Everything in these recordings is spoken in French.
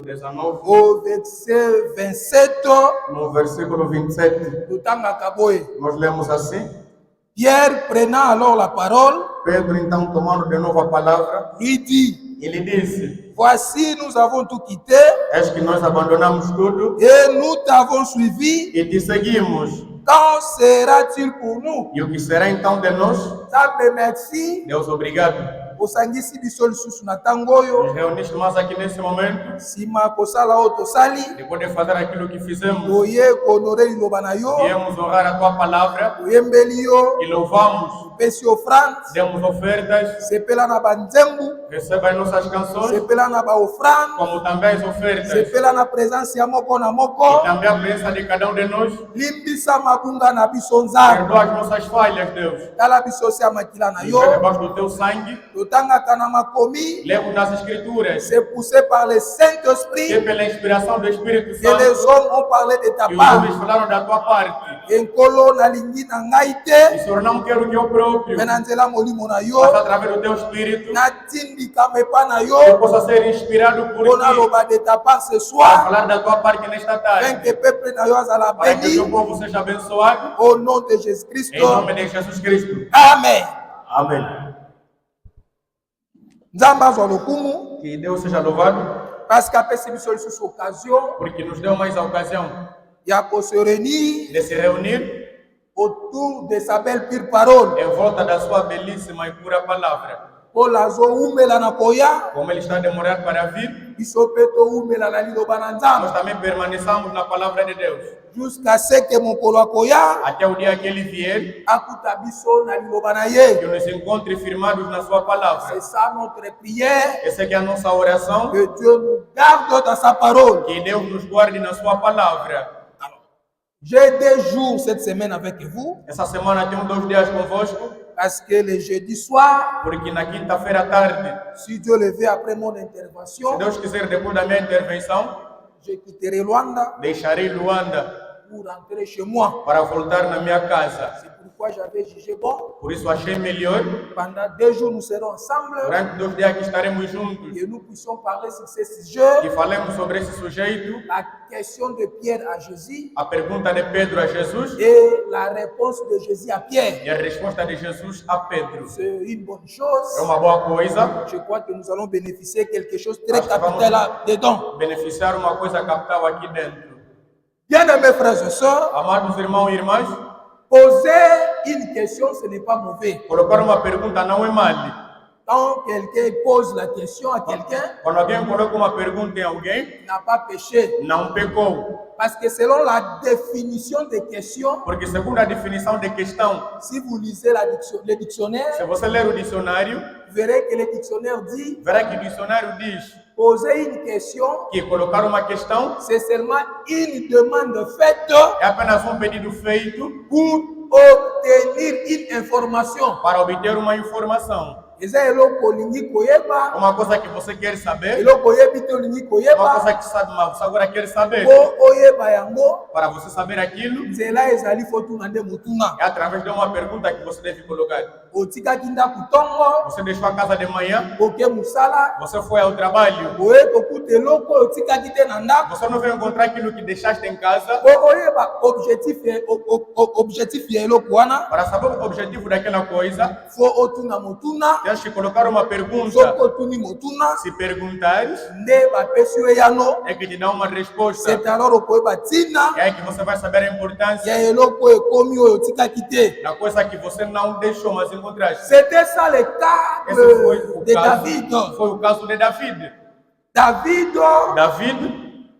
19, au verset 27, no versículo 27, nós lemos assim: Pierre, prenant alors la parole, Pedro, então, tomando de novo a palavra, lui dit, ele disse: voici, nous avons tout quitté Est-ce que nós abandonamos tudo et nous t'avons suivi. e te seguimos? Quand sera-t-il pour nous? E o que será então de nós? Sabe, merci. Deus, obrigado. Osangisi biso lisusu na tango oyo. Nos reunimos mais aqui nesse momento, Sima kosala oyo tosali. depois de fazer aquilo que fizemos, Toye konore liloba na yo. viemos honrar a tua palavra Toyembeli yo. e louvamos. Pesi ofrande. Demos ofertas, Sepela na banzembu. receba as nossas canções, Sepela na ba ofrande. como também as ofertas, Sepela na presença ya moko na e moko. também a presença de cada de nós. Limbisa mabunga na biso nzambe. Perdoa as nossas falhas, Deus. Tala biso se amakila na E yo. vai debaixo do teu sangue. Totangaka na makomi. Lemos nas Escrituras C'est poussé par le que Saint-Esprit pela inspiração do Espírito que les Santo hommes ont parlé de ta e os part. homens falaram da tua parte. Enkolo na lingi na ngai E te. Senhor, não quero que eu próprio, Me na nzela molimo na yo. mas através do teu Espírito, Natindika mepa na eu yo. possa ser inspirado por Mpona ti loba de ta part ce para soir. falar da tua parte nesta Afin tarde, que peuple na yo azala para que o teu béni. povo seja abençoado. Au nom de Jésus Em Christ. nome de Jesus Cristo. Amen. Amém. Nzambe azwa lokumu. Que Deus seja louvado, Parce qu'apesi biso lisusu occasion porque nos deu mais a ocasião ya ko se réunir de se reunir autour de sa belle pure parole. em volta da sua belíssima e pura palavra. Paul azoumela na koya. Como ele está a demorar para vir, Biso pe toumela na liloba na nós nzambe. também permaneçamos na palavra de Deus. Jusqu'à ce que mokolo akoya Até o dia que ele vier, akuta biso na liloba na que ye. nos encontre firmados na sua palavra. C'est ça notre prière. Essa é a nossa oração, Que Dieu nous garde dans sa parole. que Deus nos guarde na sua palavra. J'ai des jours cette semaine avec vous. Essa semana tenho 2 dias convosco, Parce que le jeudi soir, porque na quinta-feira à tarde, si Dieu le veut après mon se intervention, Deus quiser, depois da minha intervenção, je quitterai Luanda deixarei Luanda pour rentrer chez moi. para voltar na minha casa. C'est pourquoi j'avais jugé bon. Por isso achei melhor, Pendant 2 jours, nous serons ensemble durante 2 dias que estaremos juntos, et nous puissions parler sur ce sujet. e falemos sobre esse sujeito, La question de Pierre à Jésus a pergunta de Pedro a Jesus et la réponse de Jésus à Pierre. e a resposta de Jesus a Pedro. C'est une bonne chose. É uma boa coisa Je crois que nous allons bénéficier de quelque chose de très Acho que vamos- capital là-dedans. beneficiar uma coisa capital aqui dentro. Bien-aimés frères et sœurs, Amados irmãos e irmãs, poser une question, ce n'est pas mauvais. colocar uma pergunta não é mal. Quand quelqu'un pose la question à quelqu'un, Quando alguém coloca uma pergunta em alguém, il n'a pas péché. não pecou. Parce que selon la définition des questions, Porque segundo a definição de questão, si vous lisez le dictionnaire, se você ler o dicionário, vous verrez que le dictionnaire dit verá que o dicionário diz poser une question, que colocar uma questão c'est seulement une demande faite é apenas um pedido feito pour obtenir une information. para obter uma informação. Eza eloko olingi koyeba, Uma coisa que você quer saber, eloko oyebi te olingi uma koyeba, coisa que sabe, mas você agora quer saber. po oyeba yango, Para você saber aquilo, nzela ezali fotuna nde motuna. é através de uma pergunta que você deve colocar. Otikaki ndako ntongo, Você deixou a casa de manhã, oke mosala, você foi ao trabalho, oye kokuta eloko oyo otikaki te na ndako, você não veio encontrar aquilo que deixaste em casa. po oyeba objectif ya eloko wana, Para saber o objetivo daquela coisa, fo otuna motuna, tens que colocar uma pergunta. soki otuni motuna, Se perguntares, nde bapesi yo eyano, é que te dá uma resposta. c'est alors okoyeba ntina É aí que você vai saber a ya importância eloko oyo ekomi oyo otikaki te. da coisa que você não deixou, mas encontraste. C'était ça le cas Esse foi o de caso, David. foi o caso de David. David, David,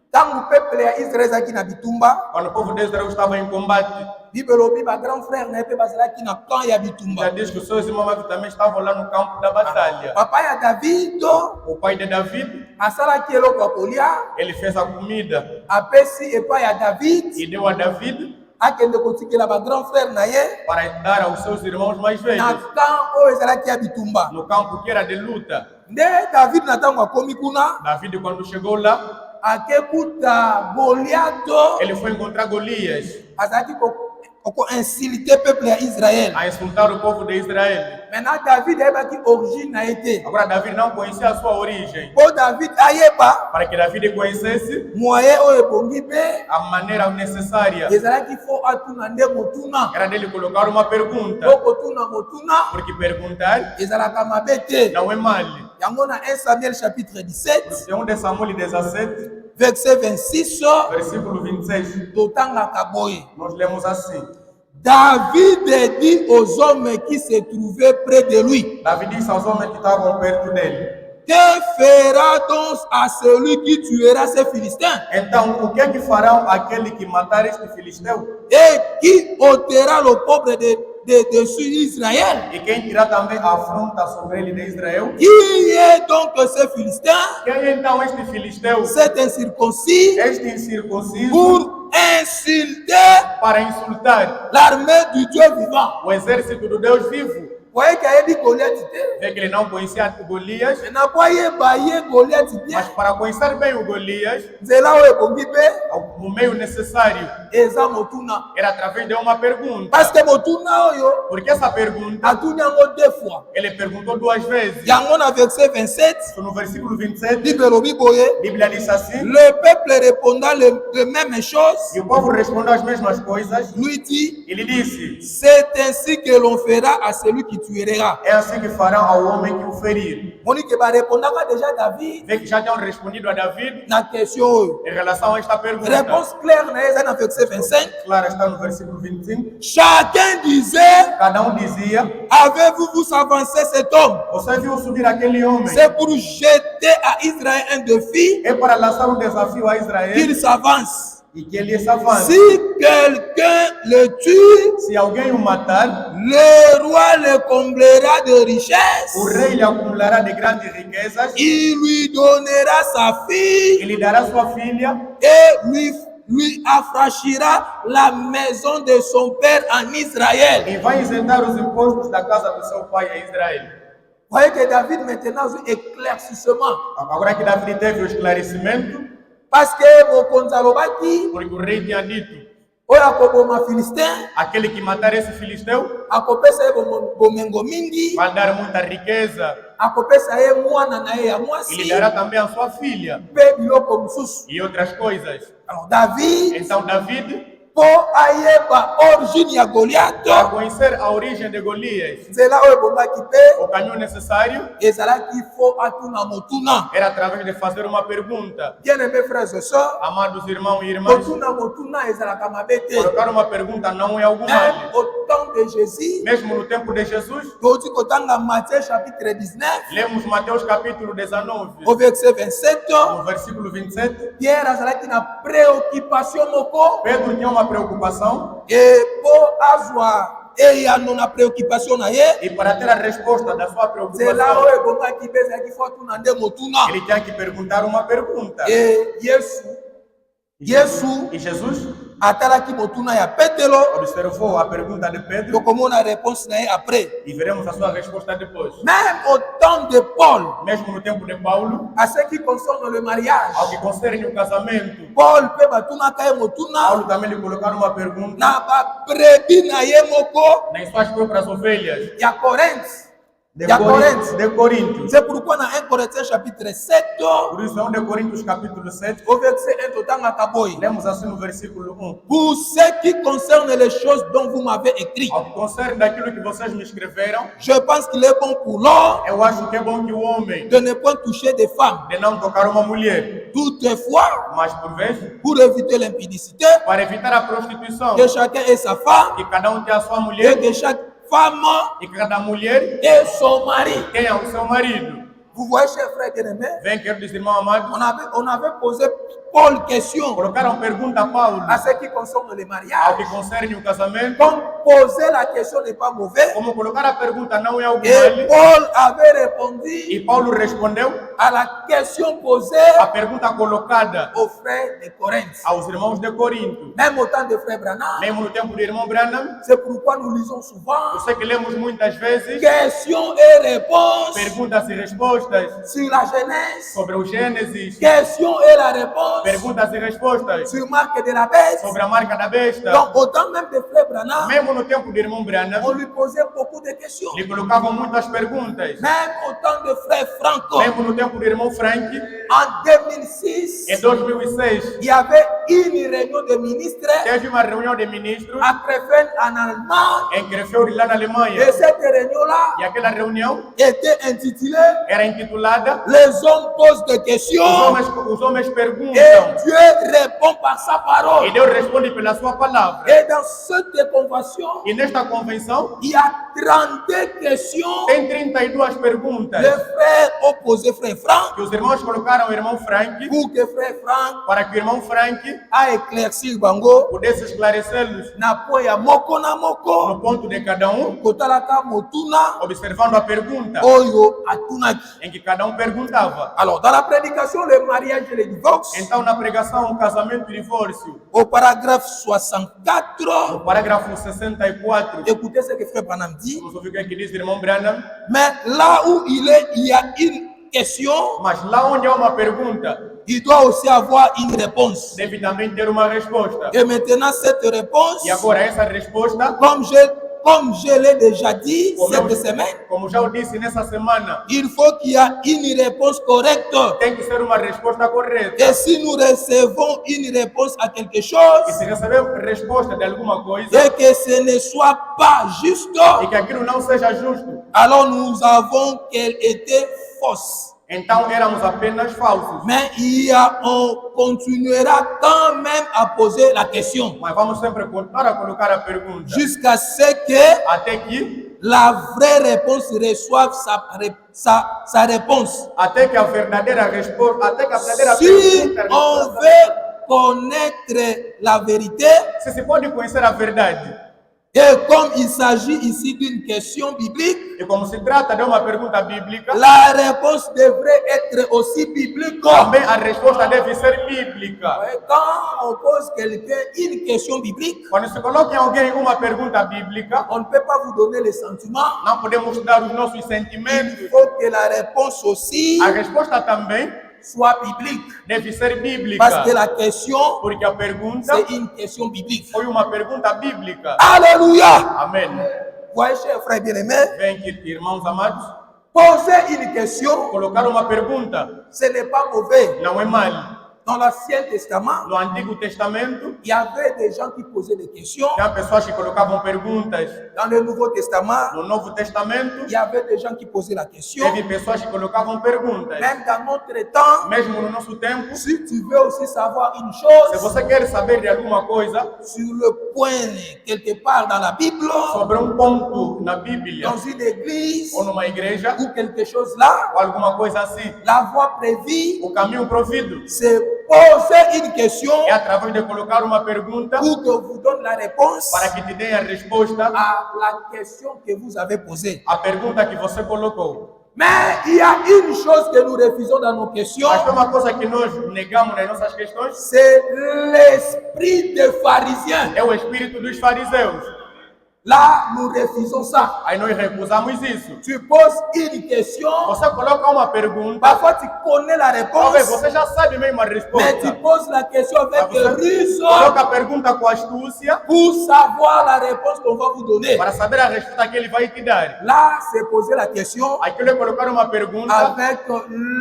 ntango peuple ya Israel ezalaki na bitumba, quando o povo de Israel estava em combate, Bible elobi ba grand frère na ye mpe bazalaki na camp ya já bitumba. diz que os seus irmãos também estavam lá no campo da batalha. Papa ya David O pai de David, asalaki eloko ya kolia, ele fez a comida apesi epai ya David, e deu a David akende kotikela ba grand frère na ye para dar aos seus irmãos mais na velhos, camp oyo ezalaki ya bitumba. no campo que era de luta. Nde David na ntango akomi kuna, David, quando chegou lá, akekuta Goliato ele foi encontrar Golias. azalaki insulté le peuple d'Israël. a insultar o povo de Israel. Maintenant, David a dit origine a été. Agora Davi não conhecia a sua origem. Pour David, aïeba, Para que Davi conhecesse moyen o ebongi be, a maneira necessária, ezala qu'il faut atuna nde motuna. era dele colocar uma pergunta. Boko tuna motuna, Porque perguntar ezala kama bete. não é mal. Yango na 1 Samuel chapitre 17, Segundo de Samuel 17, verset 26, versículo 26, totanga kaboye. nós lemos assim. David dit aux hommes qui se trouvaient près de lui, Davi disse aos homens que estavam perto dele. que fera donc à celui qui tuera ces Philistins Então, o que é que farão aquele que matar este filisteu? et qui ôtera le pauvre de sur Israël? E quem tirar também a afronta sobre ele de Israel? Qui est donc ce Philistin, Quem é então este filisteu? cet incirconcis, Este incircunciso pour insulter para insultar l'armée du Dieu vivant? o exército do Deus vivo. Vous voyez qu'il y a dit Goliath, Vê que ele não conhecia Golias, mais n'a pas y Goliath bien. mas para conhecer bem o Golias, Zela o ebongi be, o meio necessário eza motuna. era através de uma pergunta. Parce que motuna oyo, Porque essa pergunta, atunyango deux fois. ele perguntou duas vezes. Yango na verset 27, No versículo 27, Bible lobi boye, a Bíblia diz assim, le peuple répondant les mêmes choses, e o povo respondeu as mesmas coisas. lui dit, Ele disse, c'est ainsi que l'on fera à celui qui tuera. é assim que farão ao homem que o ferir. Monique va répondre déjà David Vê que já tinham respondido a David na question oyo. em relação a esta pergunta. Réponse claire na eza na verset 25. Clara está no versículo 25. Chacun disait, Cada dizia, avez-vous vous avancé cet homme? você viu subir aquele homem? C'est pour jeter à Israël un défi É para lançar desafio a Israel qu'il s'avance. e que ele se avance. Si quelqu'un le tue, Se alguém o matar, le roi le comblera de richesses. o rei lhe acumulará de grandes riquezas, Il lui donnera sa fille ele dará sua filha et lui affranchira la maison de son père en Israël. e vai isentar os impostos da casa do seu pai em Israel. Voyez que David maintenant a un éclaircissement. Agora que Davi teve o esclarecimento, Parce que mokonzi alobaki porque o rei tinha dito, oyo akoboma Philistin aquele que matar esse filisteu akopesa ye bomengo mingi, vai dar muita riqueza, akopesa ye mwana na ye ya ele mwasi dará também a sua filha mpe biloko mosusu. e outras coisas. Alors David, Então David, mpo ayeba origine ya Goliath, para conhecer a origem de Golias, nzela oyo ebongaki mpe o caminho necessário ezalaki fo atuna motuna. era através de fazer uma pergunta. Bien-aimés frères et sœurs, Amados irmãos e irmãs, motuna ezalaka mabe te. colocar uma pergunta não é algo Même mal. au temps de Jésus, Mesmo no tempo de Jesus, toti kotanga Matthieu chapitre 19 lemos Mateus capítulo 19, au verset 27, no versículo 27. Pierre azalaki na préoccupation moko Pedro tinha uma preocupação e po azwa eyano na préoccupation na ye, e para ter a resposta da sua nzela preocupação, oyo ebongaki mpe ezalaki fo atuna nde motuna. ele tinha que perguntar uma pergunta. E Yesu E Jesus atalaki motuna ya Petelo, observou a pergunta de Pedro tokomona réponse na ye après. e veremos a sua resposta depois. Même au temps de Paul, Mesmo no tempo de Paulo, à ce qui concerne le mariage, ao que concerne o casamento, Paul mpe batunaka ye motuna Paulo também lhe colocaram uma pergunta na babrebi na ye moko nas suas próprias ovelhas ya Corinthe. de Ya Corinthe. De Coríntios. C'est pourquoi dans 1 Corinthiens chapitre 7, Por isso, 1 de Coríntios capítulo 7, au verset 1, totangaka boy. lemos assim no versículo 1. Pour ce qui concerne les choses dont vous m'avez écrit, Ao que concerne daquilo que vocês me escreveram, je pense qu'il est bon pour l'homme eu acho que é bom que o homem de ne point toucher des femmes. de não tocar uma mulher, Toutefois, mas por vez, pour éviter l'impudicité, para evitar a prostituição, que chacun ait sa femme que cada tenha a sua et mulher que chaque femme e que cada mulher ait son mari. tenha o seu marido. Vous voyez, chers frères bien-aimés, Vem, queridos irmãos amados, on avait posé Paul question colocaram pergunta a Paulo à ce qui concerne le ao mariage. que concerne o casamento. Donc, poser la question n'est pas mauvais. Como colocar a pergunta não é algo Et mal. Paul avait répondu E Paulo respondeu à la question posée a pergunta colocada aux frères de Corinthe. aos irmãos de Corinto. Même au temps de frère Branham, Mesmo no tempo do irmão Branham, c'est pourquoi nous lisons souvent eu sei que lemos muitas vezes questions et réponses perguntas e respostas sur la Genèse, sobre o Gênesis, questions et la réponse Perguntas e respostas sur marque de la bête. sobre a marca da besta. Donc, au temps même de Frère Branham, Mesmo no tempo do irmão on Branham, lui posait beaucoup de questions. lhe colocavam muitas perguntas. Même au temps de Frère Franco, Mesmo no tempo do irmão Frank, en 2006, em 2006, il y avait une réunion de ministres teve uma reunião de ministros à Krefeld en Allemagne. em Krefeld, lá na Alemanha. Et cette réunion-là E aquela reunião était intitulée era intitulada Les hommes posent des questions Os homens et perguntam Dieu répond par sa e parole. Deus responde pela sua palavra. Et dans cette convention, E nesta convenção il y a 32 questions. tem 32 perguntas Les frères ont posé Frère Franck que os irmãos colocaram ao irmão Frank pour que Frère Franck para que o irmão Frank a éclairci bango pudesse esclarecê-los na poya moko na no moko ponto de cada kotalaka motuna observando a pergunta oyo atunaki. em que cada perguntava. Alors dans la prédication le mariage et le divorce, Então, na pregação, o casamento e o divórcio, au paragraphe no 64, parágrafo 64, écoutez ce que Frère Branham dit. vamos ouvir o que diz o irmão Branham. Mais là où il est, il y a une question, Mas lá onde há uma pergunta, il doit aussi avoir une réponse. deve também ter uma resposta. Et maintenant, cette réponse, E agora, essa resposta, comme je l'ai déjà dit cette semaine, como já eu disse nessa semana, il faut qu'il y ait une réponse correcte. tem que ser uma resposta correta. Et si nous recevons une réponse à quelque E chose se recebemos resposta de alguma coisa et que ce ne soit pas juste, e que aquilo não seja justo, alors nous avons qu'elle était fausse. então éramos apenas falsos. Mais on continuera quand même à poser la question Mas vamos sempre continuar a colocar a pergunta jusqu'à ce que até que la vraie réponse reçoive sa réponse. até que a verdadeira resposta, até que a verdadeira Si pergunta on resposta. veut connaître la vérité, Se pode conhecer a verdade, et comme il s'agit ici d'une question biblique, e como se trata de uma pergunta bíblica, la réponse devrait être aussi biblique. também a resposta deve ser bíblica. Et quand on pose quelqu'un une question biblique, Quando se coloca em alguém uma pergunta bíblica, on ne peut pas vous donner les sentiments. não podemos dar os nossos Il sentimentos. faut que la réponse aussi A resposta também soit biblique. deve ser bíblica, Parce que la question, porque a pergunta c'est une question biblique. foi uma pergunta bíblica. Alléluia! Amém. Voyez, chers frères bien-aimés, Vem aqui, irmãos amados, poser une question, colocar uma pergunta ce n'est pas mauvais. não é mal. Dans l'Ancien Testament, No Antigo Testamento, il y avait des gens qui posaient des questions. tinha pessoas que colocavam perguntas. Dans le Nouveau Testament, No Novo Testamento, il y avait des gens qui posaient la question. teve pessoas que colocavam perguntas. Même dans notre temps, Mesmo no nosso tempo, si tu veux aussi savoir une se chose você quer saber de alguma coisa sur le point quelque part dans la Bible, sobre ponto na Bíblia, dans une église ou numa igreja, ou quelque chose là, ou alguma coisa assim, la voie prévue, o caminho provido c'est poser une question é através de colocar uma pergunta pour que vous donne la réponse para que te dê a resposta à la question que vous avez posée. à pergunta que você colocou. Mais il y a une chose que nous refusons dans nos questions, Mas tem uma coisa que nós negamos nas nossas questões, c'est l'esprit des pharisiens. é o espírito dos fariseus. Là, nous refusons ça. Aí nós recusamos isso. Tu poses une question, Você coloca uma pergunta, parfois tu connais la talvez réponse, você já sabe mesmo a mais tu resposta. poses la question avec Você ruse coloca a pergunta com astúcia pour savoir la réponse qu'on va vous donner. para saber a resposta que ele vai te dar. Là, c'est poser la question Aquilo é colocar uma pergunta avec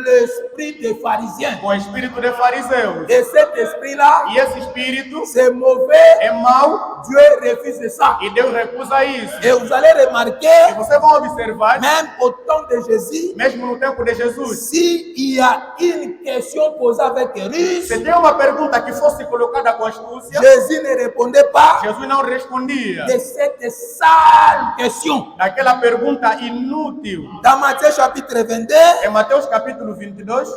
l'esprit des pharisiens. com o espírito de fariseus. Et cet esprit-là, E esse espírito c'est mauvais. é mau Dieu refuse ça. e Deus recusa isso. Et vous allez E remarquer, vocês vão observar, même au temps de Jésus, mesmo no tempo de Jesus, s'il y a une question posée avec ruse, se tem uma pergunta que fosse colocada com astúcia, Jésus ne répondait pas Jesus não respondia de cette sale question. daquela pergunta inútil. Dans Matthieu chapitre 22, Em Mateus capítulo 22,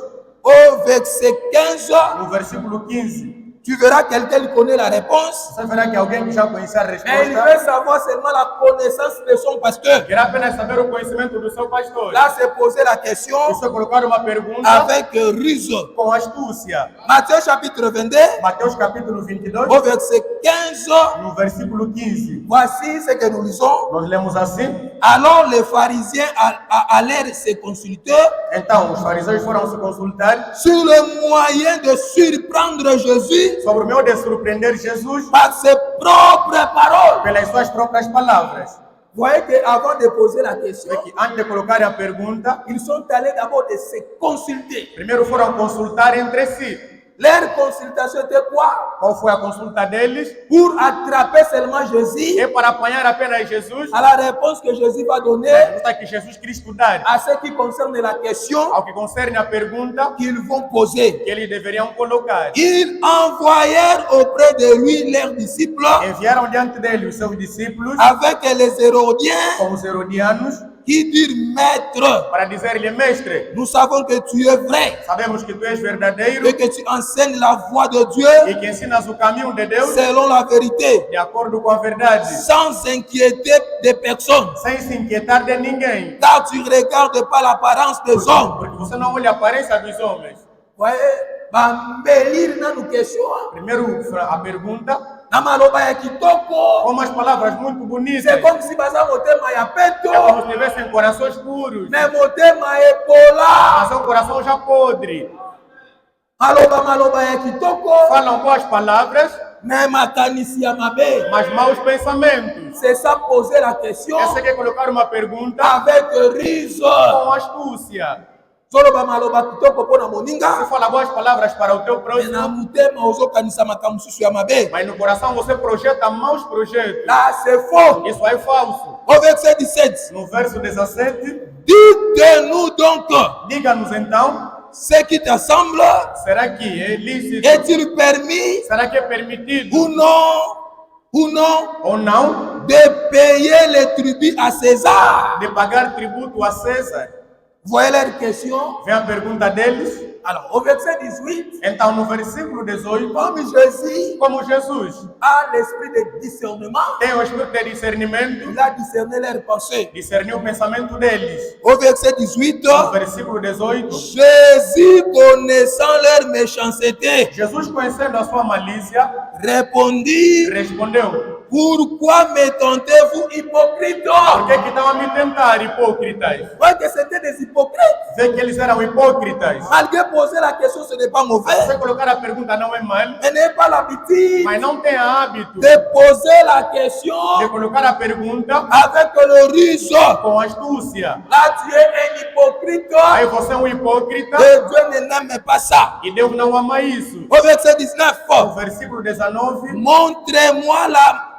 au verset 15, no versículo 15, Tu verras quelqu'un qui connaît la réponse. Você verá que alguém que já conhecia a Mais il resposta veut savoir seulement la connaissance de son pasteur. quer apenas saber o conhecimento do seu pastor. Là, c'est poser la question Isso é colocar uma pergunta avec ruse. com astúcia. Matthieu chapitre 22, Mateus capítulo 22, au verset 15. no versículo 15. Voici ce que nous lisons. Nós lemos assim: Alors les pharisiens allèrent se consulter então os fariseus foram se consultar sur le moyen de surprendre Jésus sobre o meio de surpreender Jesus par ses propres paroles. pelas suas próprias palavras. Vous voyez qu'avant de poser la question, É que antes de colocar a pergunta, ils sont allés d'abord de se consulter. primeiro foram consultar entre si. Leur consultation était quoi? Qual foi a consulta deles? Pour attraper seulement Jésus É para apanhar apenas Jesus, à la réponse que Jésus va donner a resposta que Jesus quis estudar, à ce qui concerne la question ao que concerne a pergunta qu'ils vont poser. que eles deveriam colocar. Ils envoyèrent auprès de lui leurs disciples Enviaram diante dele os seus discípulos, avec les Hérodiens com os herodianos, qui dirent: Maître, para dizer-lhe: Mestre, nous savons que tu es vrai sabemos que tu és verdadeiro et que tu enseignes la voie de Dieu e que ensinas o caminho de Deus selon la vérité, de acordo com a verdade, sans inquiéter des personnes, sem se inquietar de ninguém, car tu ne regardes pas l'apparence des hommes. porque você não olha a aparência dos homens. Voyez, bambelir na nos question, Primeiro a pergunta, na maloba ya kitoko. com umas palavras muito C'est bonitas, comme si baza motema ya peto, é como se tivessem corações puros, mais motema epola. mas é um coração já podre. Maloba ya kitoko, Falam boas palavras, mais makanisi ya mabe. mas maus pensamentos. C'est ça poser la question Essa quer colocar uma pergunta avec riso. com astúcia. Soloba maloba kitoko pona Você moninga, fala boas palavras para o teu mais próximo, na mutema ozokanisa makambo susu ya mabe. mas no coração você projeta maus projetos. Là, c'est faux. Isso é falso. Au verset 17, No verso 17, dites-nous donc, diga-nos então, ce qui t'assemble, será que é lícito? est-il permis Será que é permitido ou non ou não de payer les tributs à César? de pagar tributo a César? Voyez leur question. Vem a pergunta deles. Alors, au verset 18, Então, no versículo 18, comme Jésus como Jesus a l'esprit de discernement, tem o espírito de discernimento, il a discerné leurs pensées. discerniu o pensamento deles. Au verset 18, No versículo 18, Jésus, connaissant leur méchanceté, Jesus, conhecendo a sua malícia, répondit: respondeu: Pourquoi me tentez-vous, hypocrites? por que estão a me tentar, hipócritas? Voyez que c'était des hypocrites. Vê que eles eram hipócritas. Malgré poser la question, ce n'est pas mauvais, Você colocar a pergunta não é mal, mais n'ayez pas l'habitude mas não tenha hábito de poser la question de colocar a pergunta avec le riso. com astúcia. Là, tu es un hypocrite Aí você é um hipócrita et Dieu ne n'aime pas ça. e Deus não ama isso. Au verset 19, No versículo 19,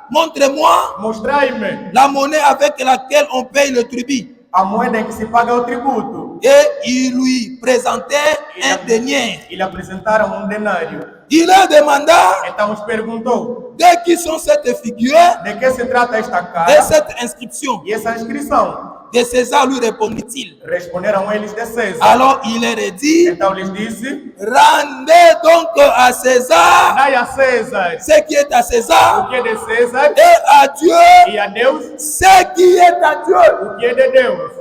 montrez-moi mostrai-me la monnaie avec laquelle on paye le tribut. a moeda em que se paga o tributo. Et ils lui présentèrent un denier. E lhe apresentaram um denário. Il leur demanda: Então os perguntou: de qui sont cette figure de que se trata esta et cara cette inscription? e essa inscrição? De César, lui répondit-il. Responderam eles de César. Alors il leur dit: Então lhes disse: rendez donc à César dai a César ce qui est à o César que é de César et à Dieu e a Deus ce qui est à Dieu. o que é de Deus.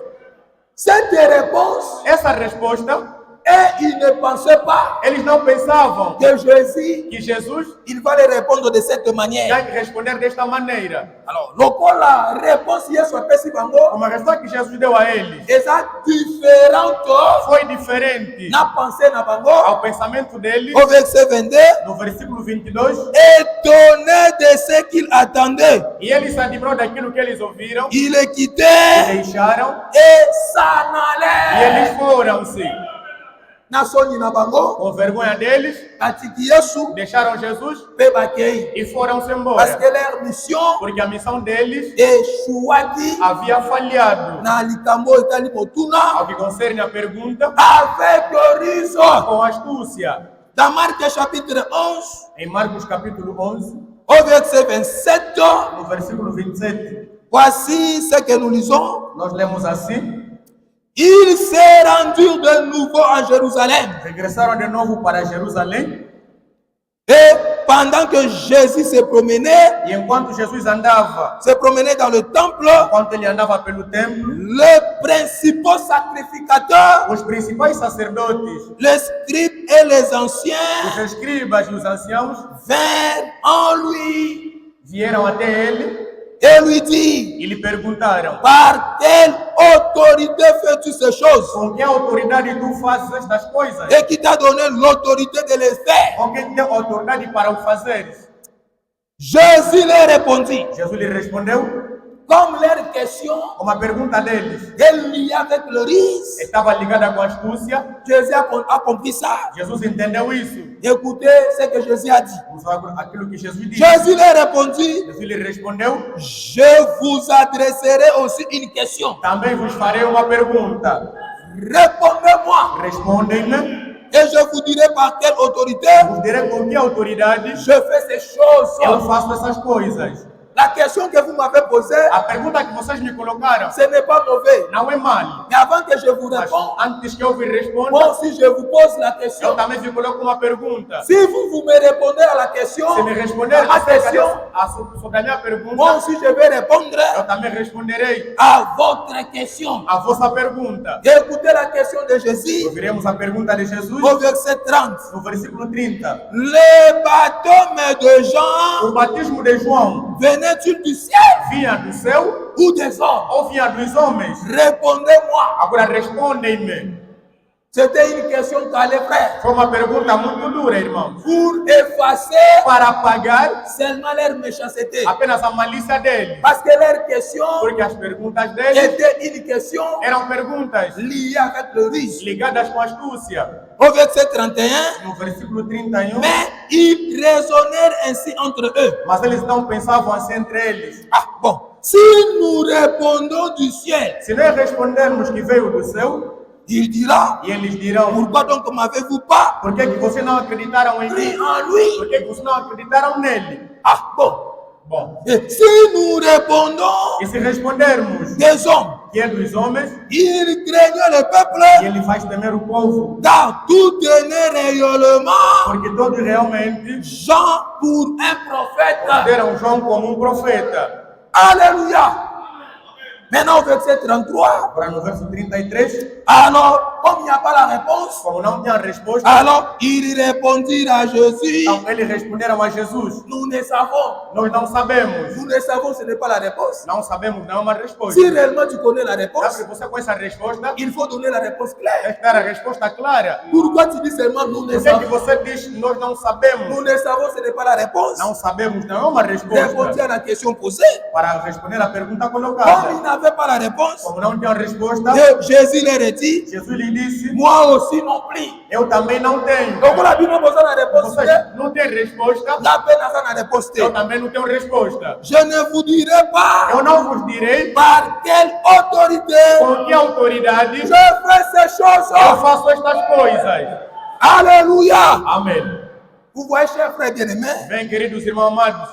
Cette réponse, Essa resposta, et ils ne pensaient pas eles não pensavam que Jésus, que Jesus il va les répondre de cette manière. tinha que responder desta maneira. Alors, la réponse Yesu apesi bango, Uma resposta que Jesus deu a eles eza différente foi diferente na pensée na bango. ao pensamento deles. Au verset 22, No versículo 22, étonné de ce qu'ils attendaient, e eles se admirou daquilo que eles ouviram, ils le quittaient deixaram et s'en e allaient. eles foram-se. Na soni na bango, Com vergonha deles, katiki Yesu deixaram Jesus pe bakei. e foram-se Parce embora. que leur mission Porque a missão deles échouaki havia falhado. na likambo etali motuna Ao que concerne a pergunta, avec riso. com astúcia. Dans Marc chapitre 11, Em Marcos capítulo 11, au verset 27, no versículo 27, voici ce que nous lisons. nós lemos assim: Ils se rendirent de nouveau à Jérusalem regressaram de novo para Jerusalém et Pendant que Jésus se promenait, E enquanto Jesus andava, dans le temple, enquanto ele andava pelo templo, les principaux sacrificateurs, os principais sacerdotes, les scribes et les os anciens escribas e os anciãos vinrent en lui vieram até ele et lui dirent, e lhe perguntaram: par quelle autorité fais-tu ces choses? com que autoridade tu fazes estas coisas? Et qui t'a donné l'autorité de les faire? Com que tem autoridade para o fazeres? Jésus leur répondit, Jesus lhe respondeu, comme leur question com uma pergunta deles est liée avec le risque. estava ligada com a astúcia. Jésus a compris ça. Jesus entendeu isso. Écoutez ce que Jésus a dit. Vamos falar aquilo que Jesus disse. Jésus leur répondit, Jesus lhe respondeu: je vous adresserai aussi une question. também vos farei uma pergunta. Répondez-moi Respondem-me, et je vous dirai par quelle autorité vos direi com que autoridade je fais ces choses. eu faço essas coisas. La question que vous m'avez posée, A pergunta que vocês me colocaram ce n'est pas mauvais. não é mal. Mais avant que je vous Mas réponde, antes que eu vos responda, moi aussi je vous pose la question. eu também vos coloco uma pergunta. Si vous me répondez à la question, Se me responder à ma acerca question, sobre a minha moi pergunta, aussi je vais répondre eu também responderei à votre question. a vossa pergunta. Écoutez la question de Jésus Ouviremos a pergunta de Jesus au verset 30. no versículo 30. Le baptême de Jean O batismo de João venait-il du ciel vinha do céu ou des hommes? ou vinha dos homens? Répondez-moi. Agora respondem-me. C'était une question calée, frère. Foi uma pergunta muito dura, irmãos. Pour effacer Para apagar seulement leur méchanceté. apenas a malícia dele. Parce que leur question Porque as perguntas dele était une question eram perguntas liée avec le risque. ligadas com astúcia. Au verset 31, No versículo 31, mais ils raisonnèrent ainsi entre eux. mas eles não pensavam assim entre eles. Ah, bon. Si nous répondons du ciel, Se nós respondermos que veio do céu, il dira, e eles dirão: pourquoi donc m'avez-vous pas por que vocês não acreditaram em cru mim? en lui? Por que vocês não acreditaram nele? Ah, bon. Bom, Et si nous répondons e se respondermos des hommes, que é dos homens, il craignait le e peuple ele faz temer o povo, dans tout tenait rayonnement porque todos realmente Jean pour un prophète. deram João como profeta. Alléluia. Maintenant au verset 33, Agora no verso 33, alors comme il n'y a pas la réponse, como não tinha resposta, alors ils répondirent à Jésus, então eles responderam a Jesus: nous ne savons. nós não sabemos. Nous ne savons, ce n'est pas la réponse. Não sabemos, não é uma resposta. Si réellement tu connais la Sabe réponse, que você conhece a resposta? il faut donner la réponse claire. Tem que dar a resposta clara. Pourquoi tu dis seulement nous ne Por que savons? você diz nós não sabemos? Nous ne savons, ce n'est pas la réponse. Não sabemos, não é uma Répondez resposta. à la question posée. Para responder a pergunta Comme colocada. il n'avait pas la réponse, Como não tinha resposta, Jésus leur a dit, Jesus lhe disse: moi aussi non plus. eu também não tenho. Donc on a dit, non, vous avez la réponse. Vocês não têm resposta, La peine à la réponse. eu também não tenho resposta. Je ne vous dirai pas Eu não vos direi par quelle autorité com que autoridade je fais ces eu choses. faço estas coisas. Alléluia. Amém. Vous voyez, chers frères bien-aimés, Bem, queridos irmãos amados,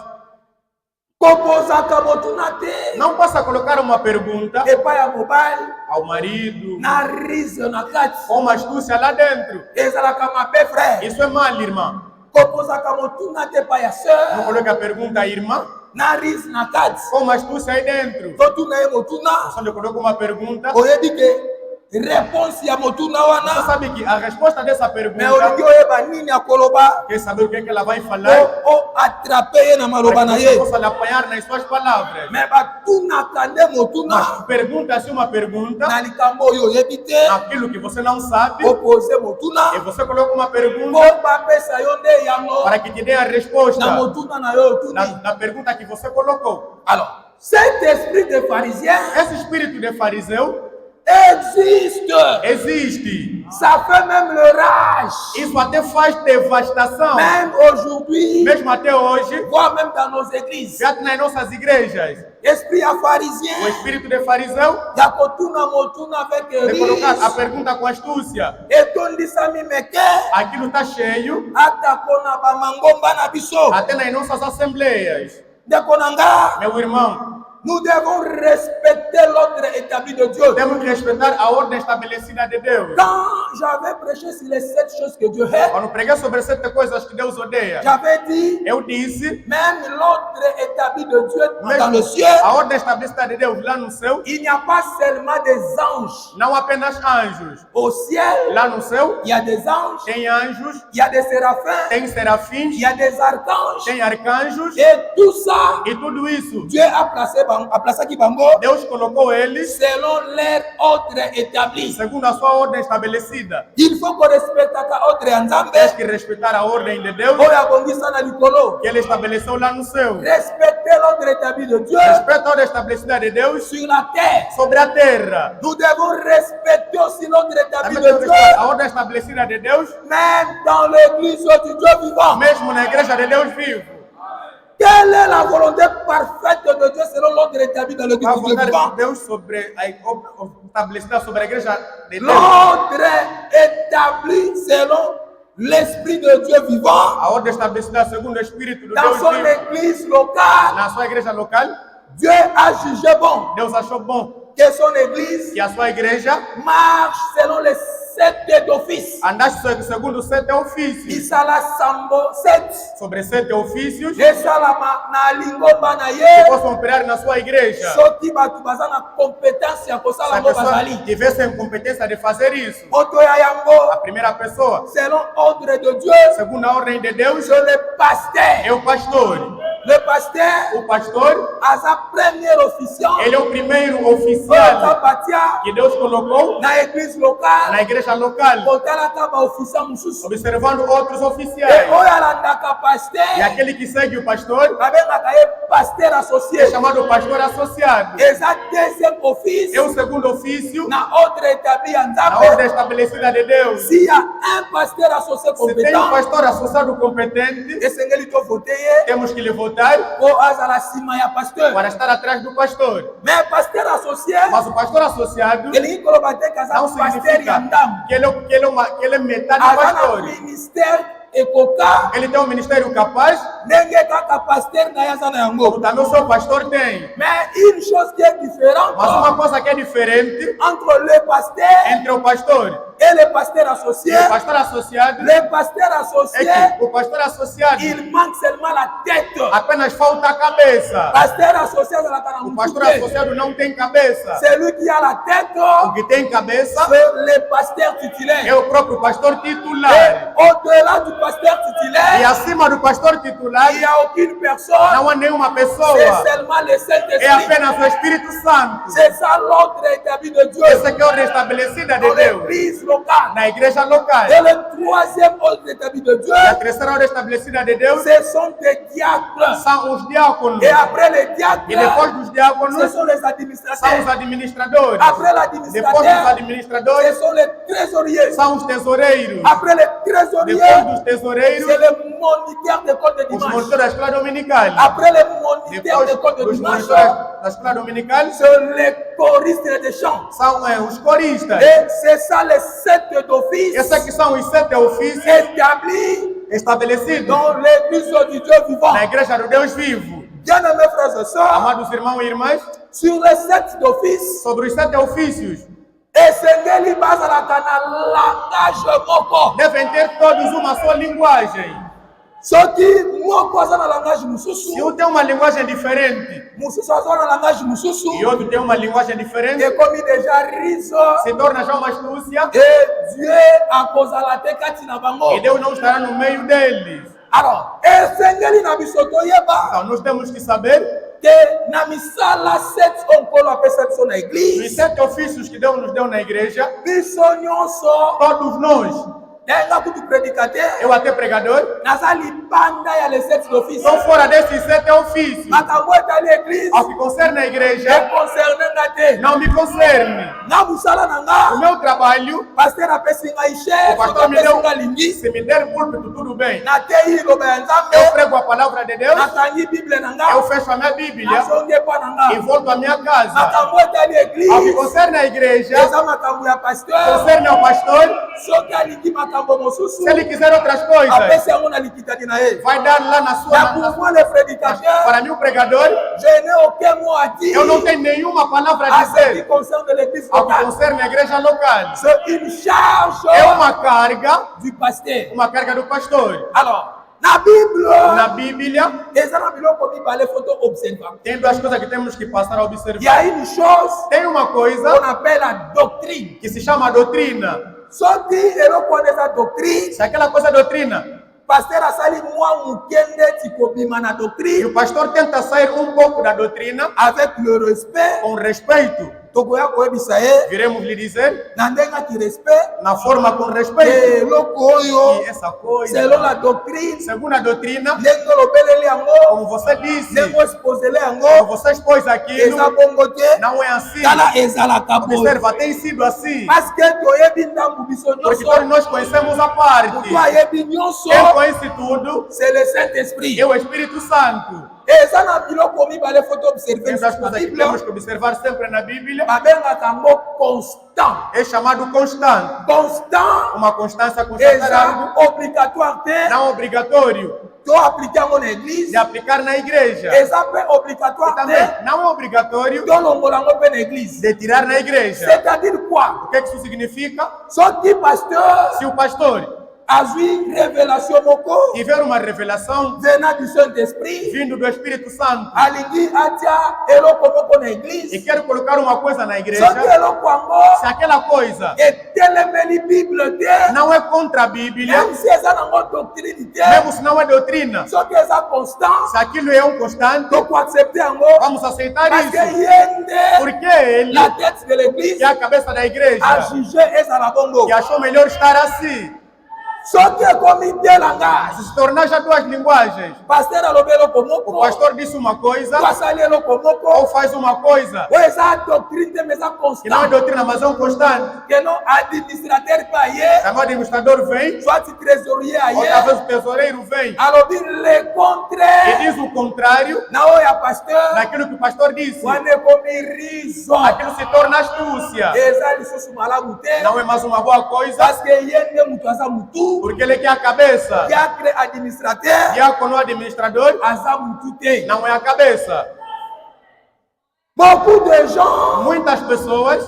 Kopoza Kamotunate, não possa colocar uma pergunta et pas à mobile, ao marido na rise na kati, com uma astúcia lá dentro. et ça la kamapé frère. Isso é mal, irmã. Kopoza Kamotunate, pas à Não sœur, coloque a pergunta à irmã na rise na kati. com uma astúcia aí dentro. Totuna e motuna, Só lhe coloca uma pergunta. oyebi que réponse ya motuna Você wana, sabe que a resposta dessa mais pergunta, olingi oyeba nini akoloba, quer saber o que, é que ela vai falar, o attrape ye na maloba na para que você ye. possa lhe apanhar nas suas palavras. Mais batunaka nde Mas motuna, pergunta-se uma pergunta na likambo oyo oyebi te, naquilo que você não sabe, opose e motuna, você coloca uma pergunta po bapesa yo nde yango, para que te dê a resposta na motuna na yo otuni. na pergunta que você colocou. Alors, cet esprit de pharisien Esse espírito de fariseu existe. existe. Ça fait même le rage. Isso até faz devastação. Même aujourd'hui, Mesmo até hoje, voire même dans nos églises. já nas nossas igrejas, Esprit à o pharisien, espírito de fariseu ya kotuna motuna avec de colocar a riche. pergunta com astúcia. Etondisa mimeke, Aquilo está cheio atako na bamangomba na biso. até nas nossas assembleias. Ndeko na nga, Meu irmão, Nous devons respecter l'ordre établi de Dieu. Temos que respeitar a ordem estabelecida de Deus. Quand j'avais prêché sur les 7 choses que Dieu hait, Quando preguei sobre 7 coisas que Deus odeia, j'avais dit, eu disse, même l'ordre établi de Dieu dans le ciel, a ordem estabelecida de Deus lá no céu, il n'y a pas seulement des anges. não apenas anjos. Au ciel, Lá no céu, il y a des anges, tem anjos, il y a des séraphins, tem serafins, il y a des archanges. tem arcanjos, Et tout ça, e tudo isso, Dieu a placé aqui Bango Deus colocou eles selon leur ordre établi. segundo a sua ordem estabelecida. Il faut qu'on respecte la ordre en Zambé. Tens que respeitar a ordem de Deus Oya bongisa na likolo. que Ele estabeleceu lá no céu. Respecter l'ordre établi de Dieu Respeita a ordem estabelecida de Deus sur la terre. sobre a terra. Nous devons respecter aussi l'ordre établi Também de temos que Dieu, respeitar a ordem estabelecida de Deus, même dans l'église du Dieu vivant. mesmo na igreja de Deus vivo. Quelle est la volonté parfaite de Dieu selon l'ordre établi dans l'église A du Dieu vontade vivant? de Deus sobre estabelecida sobre a igreja de Deus. L'ordre établi selon l'Esprit de Dieu vivant A ordem estabelecida segundo o Espírito do dans Deus son vivo. église locale. Na sua igreja local, Dieu a jugé bon Deus achou bom que son église que a sua igreja marche selon les 7 d'office. andasse segundo 7 ofícios. Isala Sambo 7. Sobre 7 ofícios que Esalama na lingomba na ye. possam operar na sua igreja. Soki batu baza na compétence ya kosala Se a ngo pessoa bazali. tivesse competência de fazer isso, Moto ya a yango primeira pessoa, selon ordre de Dieu, segundo a ordem de Deus, c'est le pasteur. é o pastor. Le pasteur O pastor, a sa première officiant. ele é o primeiro Oyo oficial tapatia que Deus colocou na église locale. na igreja local, Kotalaka ba officiant mususu. observando outros E oficiais. oyo alandaka E pasteur. aquele que segue o pastor Babengaka ye pasteur é associé. chamado pastor associado. Eza deuxième office É o segundo ofício na ordre établi en na Nzambe. ordem estabelecida de Deus. S'il y a un pasteur associé Se tem um compétent, pastor associado competente, esengeli to voter ye temos que lhe votar po azala nsima ya pasteur. para estar atrás do pastor. Mais pasteur associé Mas o pastor associado elingi koloba te kaza não pasteur ya significa ndambo. que ele é metade do Aza na pastor. ministère ekoka Ele tem um ministério capaz, ndenge kaka pasteur na ye aza na yango. também o seu pastor tem. Mais une chose qui est différente Mas uma coisa que é diferente entre le pasteur entre o pastor et le pasteur associé, e o pastor associado le pasteur é associé, que o pastor associado il manque seulement la tête. apenas falta a cabeça. Pasteur associé azalaka na O mutu pastor te. associado não tem cabeça. Celui qui a la tête, O que tem cabeça c'est le pasteur é titulaire. o próprio pastor Et titular. au-delà du pasteur E titulaire, acima do pastor titular il n'y a aucune personne. não há nenhuma pessoa. C'est seulement le É Saint-Esprit. apenas o Espírito Santo. C'est ça l'ordre établi de Dieu Essa que é a ordem estabelecida de dans Deus l'église locale. na igreja local. Et le troisième ordre établi de Dieu, E a terceira ordem estabelecida de Deus ce sont des diacres. são os diáconos. Et après les E diacres, depois dos ce diáconos sont les são os administrateurs. administradores. Après Depois dos l'administrateur, ce administradores sont les trésoriers. são os tesoureiros. Après les Depois trésoriers, dos tesoureiros, c'est le moniteur d'école de os dimanche. monitores da escola dominical. Après les moniteurs Depois d'école de dos dimanche, monitores da escola dominical c'est les choristes de chant. são os coristas. Et c'est ça les 7 d'office Esses aqui são os 7 ofícios établis estabelecidos dans l'église du Dieu vivant. na igreja do Deus vivo. Bien-aimés frères et sœurs, Amados irmãos e irmãs, sur les 7 d'office, sobre os 7 ofícios, esengeli bazalaka na langage moko. devem ter todos uma só linguagem. Soki moko aza na langage Se mosusu, um tem uma linguagem diferente mosusu aza na langage mosusu, e outro tem uma linguagem diferente, ekomi déjà riso. se torna já uma astúcia Et Dieu akozala te kati na bango. e Deus não estará no meio deles. Alors, esengeli na biso toyeba Então nós temos que saber te na misala 7 oyo nkolo apesa biso na os église, 7 ofícios que Deus nos deu na igreja, biso nyonso todos nós, nenga kutu prédicateur eu até pregador, naza libanda ya les 7 d'office. são fora desses 7 ofícios. Makambo etali église Ao que concerne a igreja, econcerne nga te. não me concerne. Na mosala na O nga, meu trabalho, paster apesi ngai chef, o pastor me apesi deu, nga lingi, se me der púlpito, tudo bem. nateyi liloba ya Eu nzambe, prego a palavra de Deus, natangi bible na eu nga, fecho a minha Bíblia nazongi epa na e nga. volto à minha casa. Makambo etali Ao que église concerne a igreja, eza makambo ya pasteur. concerne ao pastor, Soki alingi makambo makambo mosusu, Se ele quiser outras coisas, apesi yango na likitani na ye. vai dar lá na sua. Na pour moi le prédicateur, Para mim, o pregador, je n'ai aucun mot à dire eu não tenho nenhuma palavra a à ce qui dizer concerne l'église ao que locale. concerne a igreja local. C'est une charge É uma carga du pasteur. do pastor. Alors, na Bible, Na Bíblia, eza na biloko mibale photo observa. tem duas coisas que temos que passar a Il y observar. a une chose Tem uma qu'on coisa appelle la doctrine. que se chama doutrina. Soki eloko wana eza doctrine, Se aquela coisa é doutrina, pasteur asali mwa mukende tikobima na e doctrine o pastor tenta sair um pouco da doutrina, avec le respect, com respeito, tokoya koyebisa ye viremos lhe dizer, na ndenge ati respect na forma com respeito, eloko oyo e essa coisa, selon la doctrine segundo a doutrina, ndenge olobeleli yango como você disse, ndenge oexposele como yango você expôs aquilo, eza bongo te não é assim. tala ezalaka boye Observa, tem sido assim. parce que toyebi ndambu biso Porque todos nyonso nós conhecemos a parte. moto ayebi nyonso Quem conhece tudo c'est le Saint-Esprit. é o Espírito Santo. eza na biloko mibale foto observe Tem duas coisas que Biblia temos que observar sempre na Bíblia. babengaka yango constant. É chamado constante. Constant Uma constância constatar algo eza obligatoire te não obrigatório to aplike yango na église de aplicar na igreja. eza mpe E obligatoire também te não é obrigatório to longola yango mpe na église. de tirar na igreja. C'est-à-dire quoi? O que isso significa? Soki pasteur Se o pastor azwi révélation moko tiver uma revelação venant du Saint-Esprit vindo do Espírito Santo alingi atia eloko moko na e église, quer colocar uma coisa na soki igreja, eloko yango se aquela coisa etelemeli Bible te, não é contra a Bíblia, même si eza nango doctrine te, mesmo se não é doutrina, soki eza constant se aquilo é um constante, tokoaccepte yango vamos aceitar parce que isso. ye nde Porque ele, la tête de l'église que é a cabeça da a igreja, jugé ezala bongo. que achou melhor estar assim, soki ekomi te langage se tornar já duas linguagens. pasteur alobi eloko O moko pastor disse uma coisa, to asali eloko ou moko faz uma coisa, oyo eza doctrine te mais eza que não é constant doutrina, mas é um constante. que non administrateur mpe aye Aí o administrador vem, soit trésorier outra aye vez o tesoureiro vem, alobi le e contraire diz o contrário na oyo ya pasteur daquilo que o pastor disse. wana ekomi rizo Aquilo se torna astúcia. eza lisusu malamu te Não é mais uma boa coisa, parce que ye nde moto aza mutu porque ele que é a cabeça. diacre administrateur Diácono administrador aza mutu te. não é a cabeça. Beaucoup de gens Muitas pessoas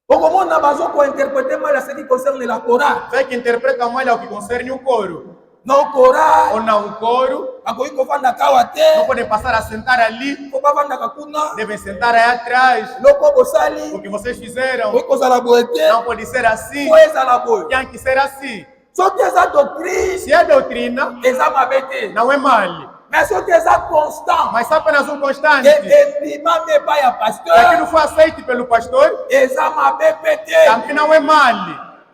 okomona bazokointerprete mal à ce qui concerne la Torah. vê que interpretam mal ao que concerne o coro. Non Torah Ou não o coro, bakoki kovandaka awa não te podem passar a sentar ali, po bavandaka kuna devem sentar aí atrás. loko bosali O que vocês fizeram okoki kozala boye te não pode ser assim, po ezala boye. tem que ser assim. Soki eza doctrine Se é doutrina, eza mabe te, não é mal, mais soki eza constant mas é apenas um constante. endimami epai ya Se pasteur aquilo for aceito pelo pastor, eza mabe mpe te. também não é mal.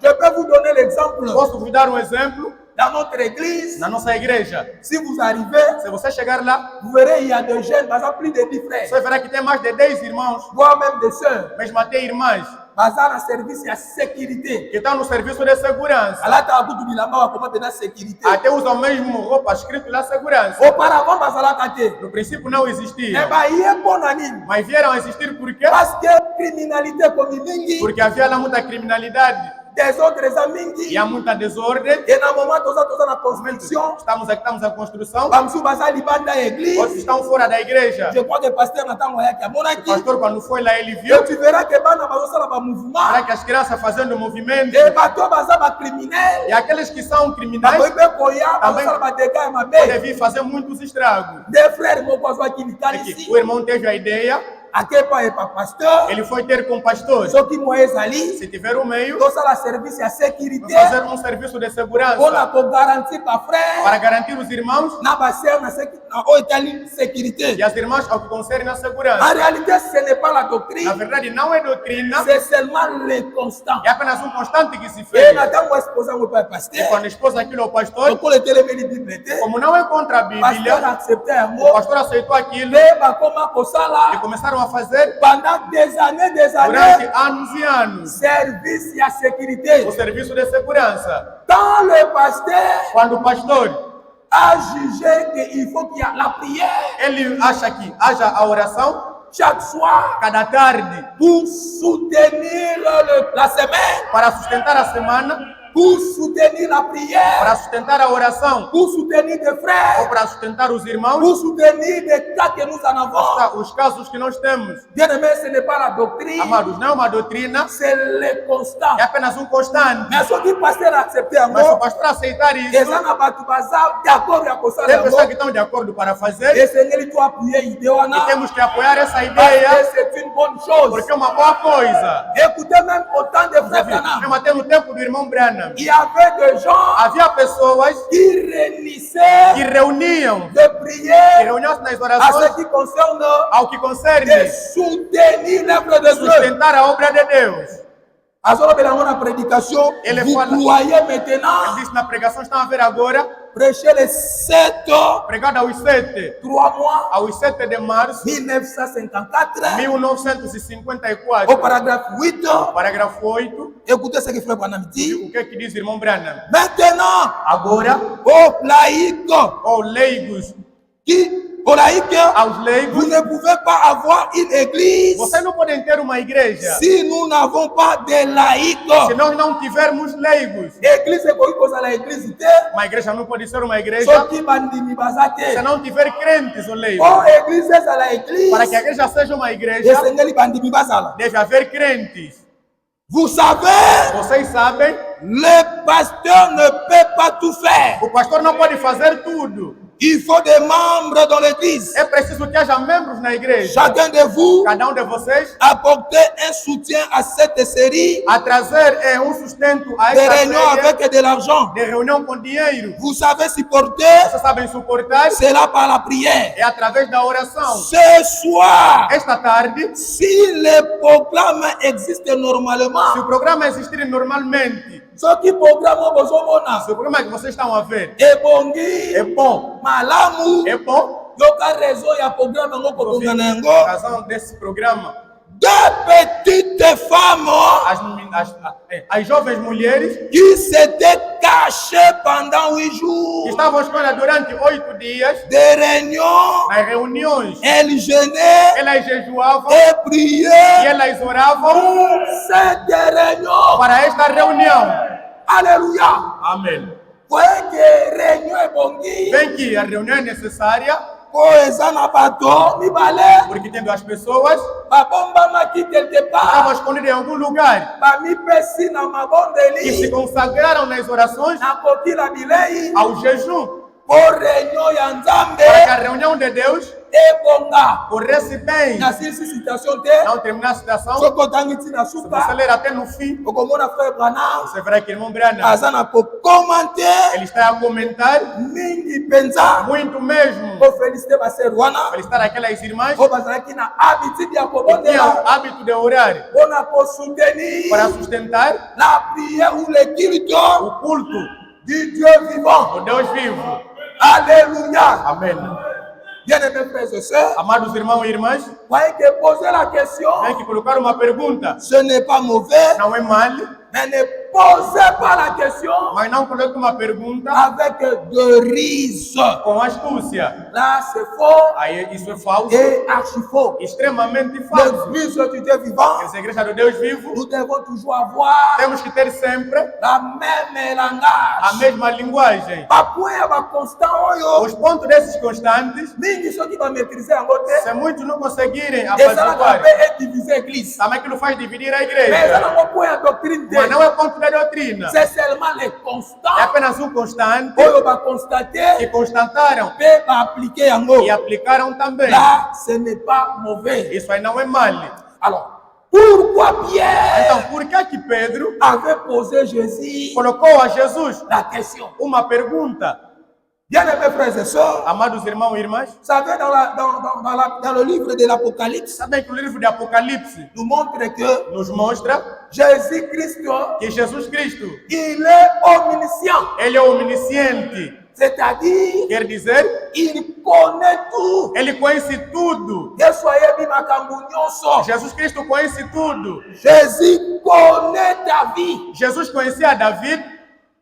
Je peux vous donner l'exemple. Posso vos dar um exemplo? Dans notre église, Na nossa igreja, si vous arrivez, se você chegar lá, vous verrez il y a des jeunes, baza plus de 10 frères, você verá que tem mais de 10 irmãos, voire même des sœurs, mesmo até irmãs, baza na service ya sécurité. que estão no serviço de segurança. Alataka kutu bilamba bakoma pena sécurité. Até usam mesmo roupa escrito lá segurança. Auparavant bazalaka te. No princípio não existia, Eh ba ye mpona nini? mas vieram a existir por quê? Parce que criminalité komi mingi, Porque havia lá muita criminalidade désordre eza mingi, e há muita desordem. et na moment toza na construction, Estamos aqui, estamos em construção, bamusu baza libanda ya outros église. estão fora da igreja. Je crois que pasteur na ntango ayaki O amonaki, pastor, quando foi lá, ele viu et tu verras que bana bazosala ba mouvement, para que as crianças fazendo movimento et bato baza ba criminel, e aqueles que são criminais bakoki mpe koya Também. bazosala ba dégâts ya mabe. podem vir fazer muitos estragos. Des frères moko azwaki É que likanisi o irmão teve a ideia, akepa epa pasteur ele foi ter com o pastor. soki moye ezali Se tiver o meio, tosala service ya sécurité fazer um serviço de segurança mpona kogarantir bafrère para garantir os irmãos na baseur na oyo etali sécurité. e as irmãs ao que concerne a segurança. En réalité, ce n'est pas la Na doctrine, verdade, não é doutrina, c'est seulement le constant. é apenas um constante que se Et fez. na ntango exposé yango epai ya E pasteur quando expôs aquilo ao pastor, lokola etelemeli bible te, como não é contra a pasteur Bíblia, accepte o yango pastor aceitou aquilo nde bakoma e kosala começaram a fazer pendant des années durante anos e anos service ya sécurité. o serviço de segurança. Quand le pasteur Quando o pastor a jugé qu'il faut qu'il y a la prière ele acha que haja a oração chaque soir cada tarde pour soutenir la semaine, para sustentar a semana, pour soutenir la prière, para sustentar a oração, pour soutenir des ou frères, para sustentar os irmãos, pour soutenir des cas que nous en avons. os casos que nós temos. Bien-aimés, ce n'est pas la doctrine, Amados, não é uma doutrina, c'est le constat. é apenas um constante. Mais ce qui pasteur accepté en Mas se o moi, pastor aceitar isso, les gens n'ont pas tout bazar, d'accord, il y a ça tem en pessoas moi. que estão de acordo para fazer, Et Seigneur, il doit appuyer l'idée, e temos que apoiar essa parce ideia, que c'est une bonne chose. porque é uma boa coisa. Écoutez, même au temps de frère Branham, Mesmo até no tempo do irmão Branham, il y avait des gens havia pessoas qui réunissaient que reuniam, de prier reuniam-se nas à ce orações qui concerne ao que de concerne soutenir l'œuvre de Dieu. sustentar a obra de Deus. À ce moment la prédication, Ele vous fala- croyez maintenant Ele disse na pregação, estão a ver agora, prêcher les 7 pregado aos 7, 3 mois aos 7 de março 1954 au 1954, paragraphe 8. parágrafo 8, Écoutez ce que frère Branham dit. o que é que diz o irmão Branham? Maintenant, Agora, aux laïcs, aos leigos, aux laïcs, aos vous leigos, ne pouvez pas avoir une église vocês não podem ter uma igreja si nous n'avons pas de laïcs. se nós não tivermos leigos. Église, c'est quoi que la église? Uma igreja não pode ser uma igreja Ceux qui bandiment se não tiver crentes ou leigos. oh, église, c'est la église. Para que a igreja seja uma Et igreja, Seigneur, il bandit basala. deve haver crentes. Vous savez, Vocês sabem, le pasteur ne peut pas tout faire. o pastor não pode fazer tudo. Il faut des membres dans l'église. É preciso que haja membros na igreja. Chacun de vous Cada de vocês apporter un soutien à cette série a trazer sustento a de esta réunions série avec de l'argent. de reunião com dinheiro. Vous savez supporter Vocês sabem suportar, cela par la prière. é através da oração. Ce soir, Esta tarde, si le programme existe normalement, se o programa existir normalmente, ce qui programme bozomona, se o programa que vocês estão a ver et bongi, é bom, malamu, é bom, yoka réseau ya programme ngo kokongana yango. por razão desse programa, Deux petites femmes as jovens mulheres qui s'étaient cachées pendant 8 que jours estavam escondidas durante 8 dias des réunions, nas reuniões, elles jeûnaient elas jejuavam et e priaient elas oravam cette réunion. para esta reunião. Alléluia. Amém. Voyez que réunion est bongi. Vem que a reunião é necessária, Eza na bato mibale porque tem duas pessoas babombamaki quelque que estavam part escondidas em algum lugar, bamipesi na que se mabondeli consagraram nas orações na kokila bilei ao jejum, po réunion ya para que nzambe a reunião de Deus ebonga. corresse bem. Na sisi citation te Não terminar a citação, soko otangi ntina se você suka ler até no fim, okomona frère Branham você verá que irmão Branham, aza na kokomante ele está a comentar mingi mpenza muito mesmo, kofélicité basere wana felicitar aquelas irmãs oyo bazalaki na habitude ya que tinham kobondela o hábito de orar mpona kosoutenir para sustentar la prière ou le culte o culto du Dieu vivant. do Deus vivo. Alléluia. Amém. Bien-aimés frères et sœurs, Amados irmãos e irmãs, voyez que poser la question, tem que colocar uma pergunta. ce n'est pas mauvais, Não é mal, mais ne posez pas la question mas não coloque uma pergunta avec de ruse. com astúcia. Là, c'est faux Aí isso é falso, et archi faux. extremamente falso. L'église du Dieu vivant, Essa igreja do Deus vivo, nous devons toujours avoir temos que ter sempre la même a langage. mesma linguagem. Bapoint ba constant oyo, Os pontos desses constantes, mingi soki ba maîtriser yango te, se muitos não conseguirem ezalaka apaziguar, mpe ediviser église. também aquilo faz dividir a Mais igreja. ezalaka point ya doctrine Mas te. não é ponto da doutrina, C'est seulement les é constants apenas constante oyo baconstater que constataram mpe baappliquer yango. e aplicaram também. Là, ce n'est pas mauvais. Isso aí não é mal. Alors, pourquoi Pierre Então, por que que Pedro avait posé Jésus colocou a Jesus la question? uma pergunta? Bien-aimés frères et sœurs, Amados irmãos e irmãs, vous savez, dans le livre de l'Apocalypse, sabem que o livro de Apocalipse nous montre que nos mostra Jésus-Christ, que Jesus Cristo, il est omniscient. ele é onisciente, C'est-à-dire, quer dizer, il connaît tout. ele conhece tudo. Yesu ayebi makambo nyonso. Jesus Cristo conhece tudo. Jésus connaît ta vie. Jesus conhecia David,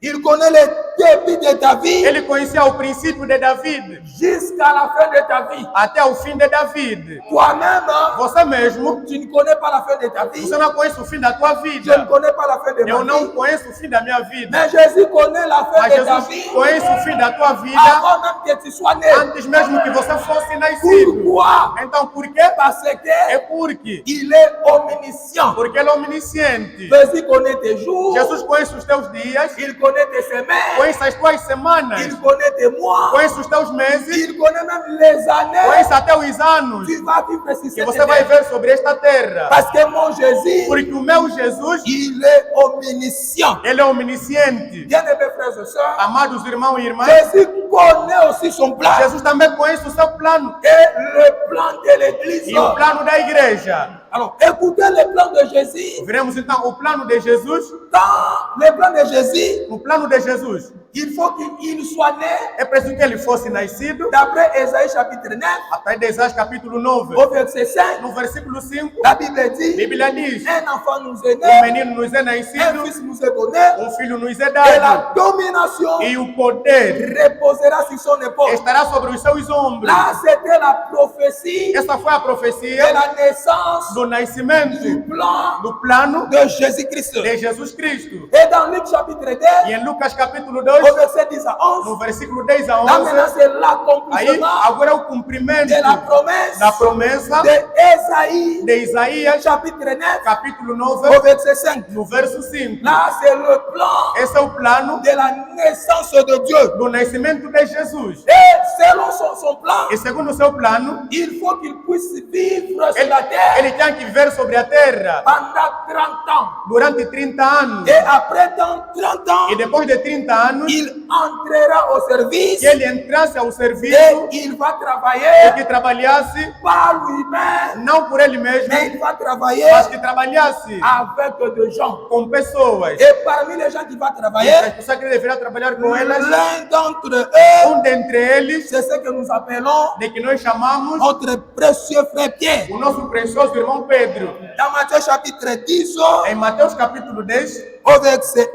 Il connaît les début de ta vie Ele conhecia o princípio de David jusqu'à la fin de ta vie. até o fim de David. Toi-même, Você mesmo, tu ne connais pas la fin de ta vie. você não conhece o fim da tua Je ne vida. connais pas la fin de Eu ma não vie. conheço o fim da minha vida. Mais Jésus connaît la fin Mas de ta Jesus vie conhece o fim da tua vida avant même que tu sois né. antes mesmo que você fosse nascido. Pourquoi? Então por quê? Parce É que porque il est omniscient. Ele é omnisciente. Jésus connaît tes jours, Jesus conhece os teus dias, il connaît tes semaines, conhece as tuas semanas, il connaît tes mois, conhece os teus meses, il connaît même les années. conhece até os anos Tu vas vivre sur que cette você vai terre. ver sobre esta terra. Parce que mon Jésus, Porque o meu Jesus, il est omniscient. ele é omnisciente. Bien-aimés frères et sœurs, Amados irmãos e irmãs, Jésus connaît aussi son plan Jesus também conhece o seu plano et le plan de l'Église. e o plano da igreja. Alors, écoutez le plan de Jésus. Veremos então o plano de Jesus. Dans le plan de Jésus, O plano de Jesus il faut qu'il soit né, é preciso que ele fosse nascido, d'après Ésaïe chapitre 9, até de Isaías capítulo 9, au verset 5, no versículo 5, la Bible a dit, Bíblia diz: un enfant nous est um né, menino nos é un nascido, fils nous est donné, filho nos é et dado, la domination e o poder reposera sur son épaule. estará sobre os seus ombros. Là, c'était la prophétie Essa foi a de profecia la naissance do nascimento, du plan do plano de Jésus-Christ. de Jesus Cristo. Et dans Luc chapitre 2, E em Lucas capítulo au 2, verset 10 à no 11, versículo 10 a là maintenant 11, c'est aí l'accomplissement agora é o cumprimento de la promesse da promessa de Ésaïe de Isaías chapitre 9 capítulo 9, au verset 5. no verso 5. Là c'est le plan Esse é o plano de la naissance de Dieu. do nascimento de Jesus. Et selon son plan, E segundo o seu plano, il faut qu'il puisse vivre sur la terre ele tinha que viver sobre a terra pendant 30 ans. durante 30 anos. Et après dans 30 ans, E depois de 30 anos, il entrera au service que ele entrasse ao serviço et il va e travailler que trabalhasse par lui-même, não por ele mesmo, mais il va travailler mas que trabalhasse avec des gens. com pessoas. Et parmi les gens qui vont E as travailler, pessoas que deverá trabalhar com elas, l'un d'entre eux, dentre eles, c'est ce que nous appelons de que nós chamamos notre précieux frère Pierre. o nosso precioso irmão Pedro. Dans Matthieu chapitre 10, Em Mateus capítulo 10, au verset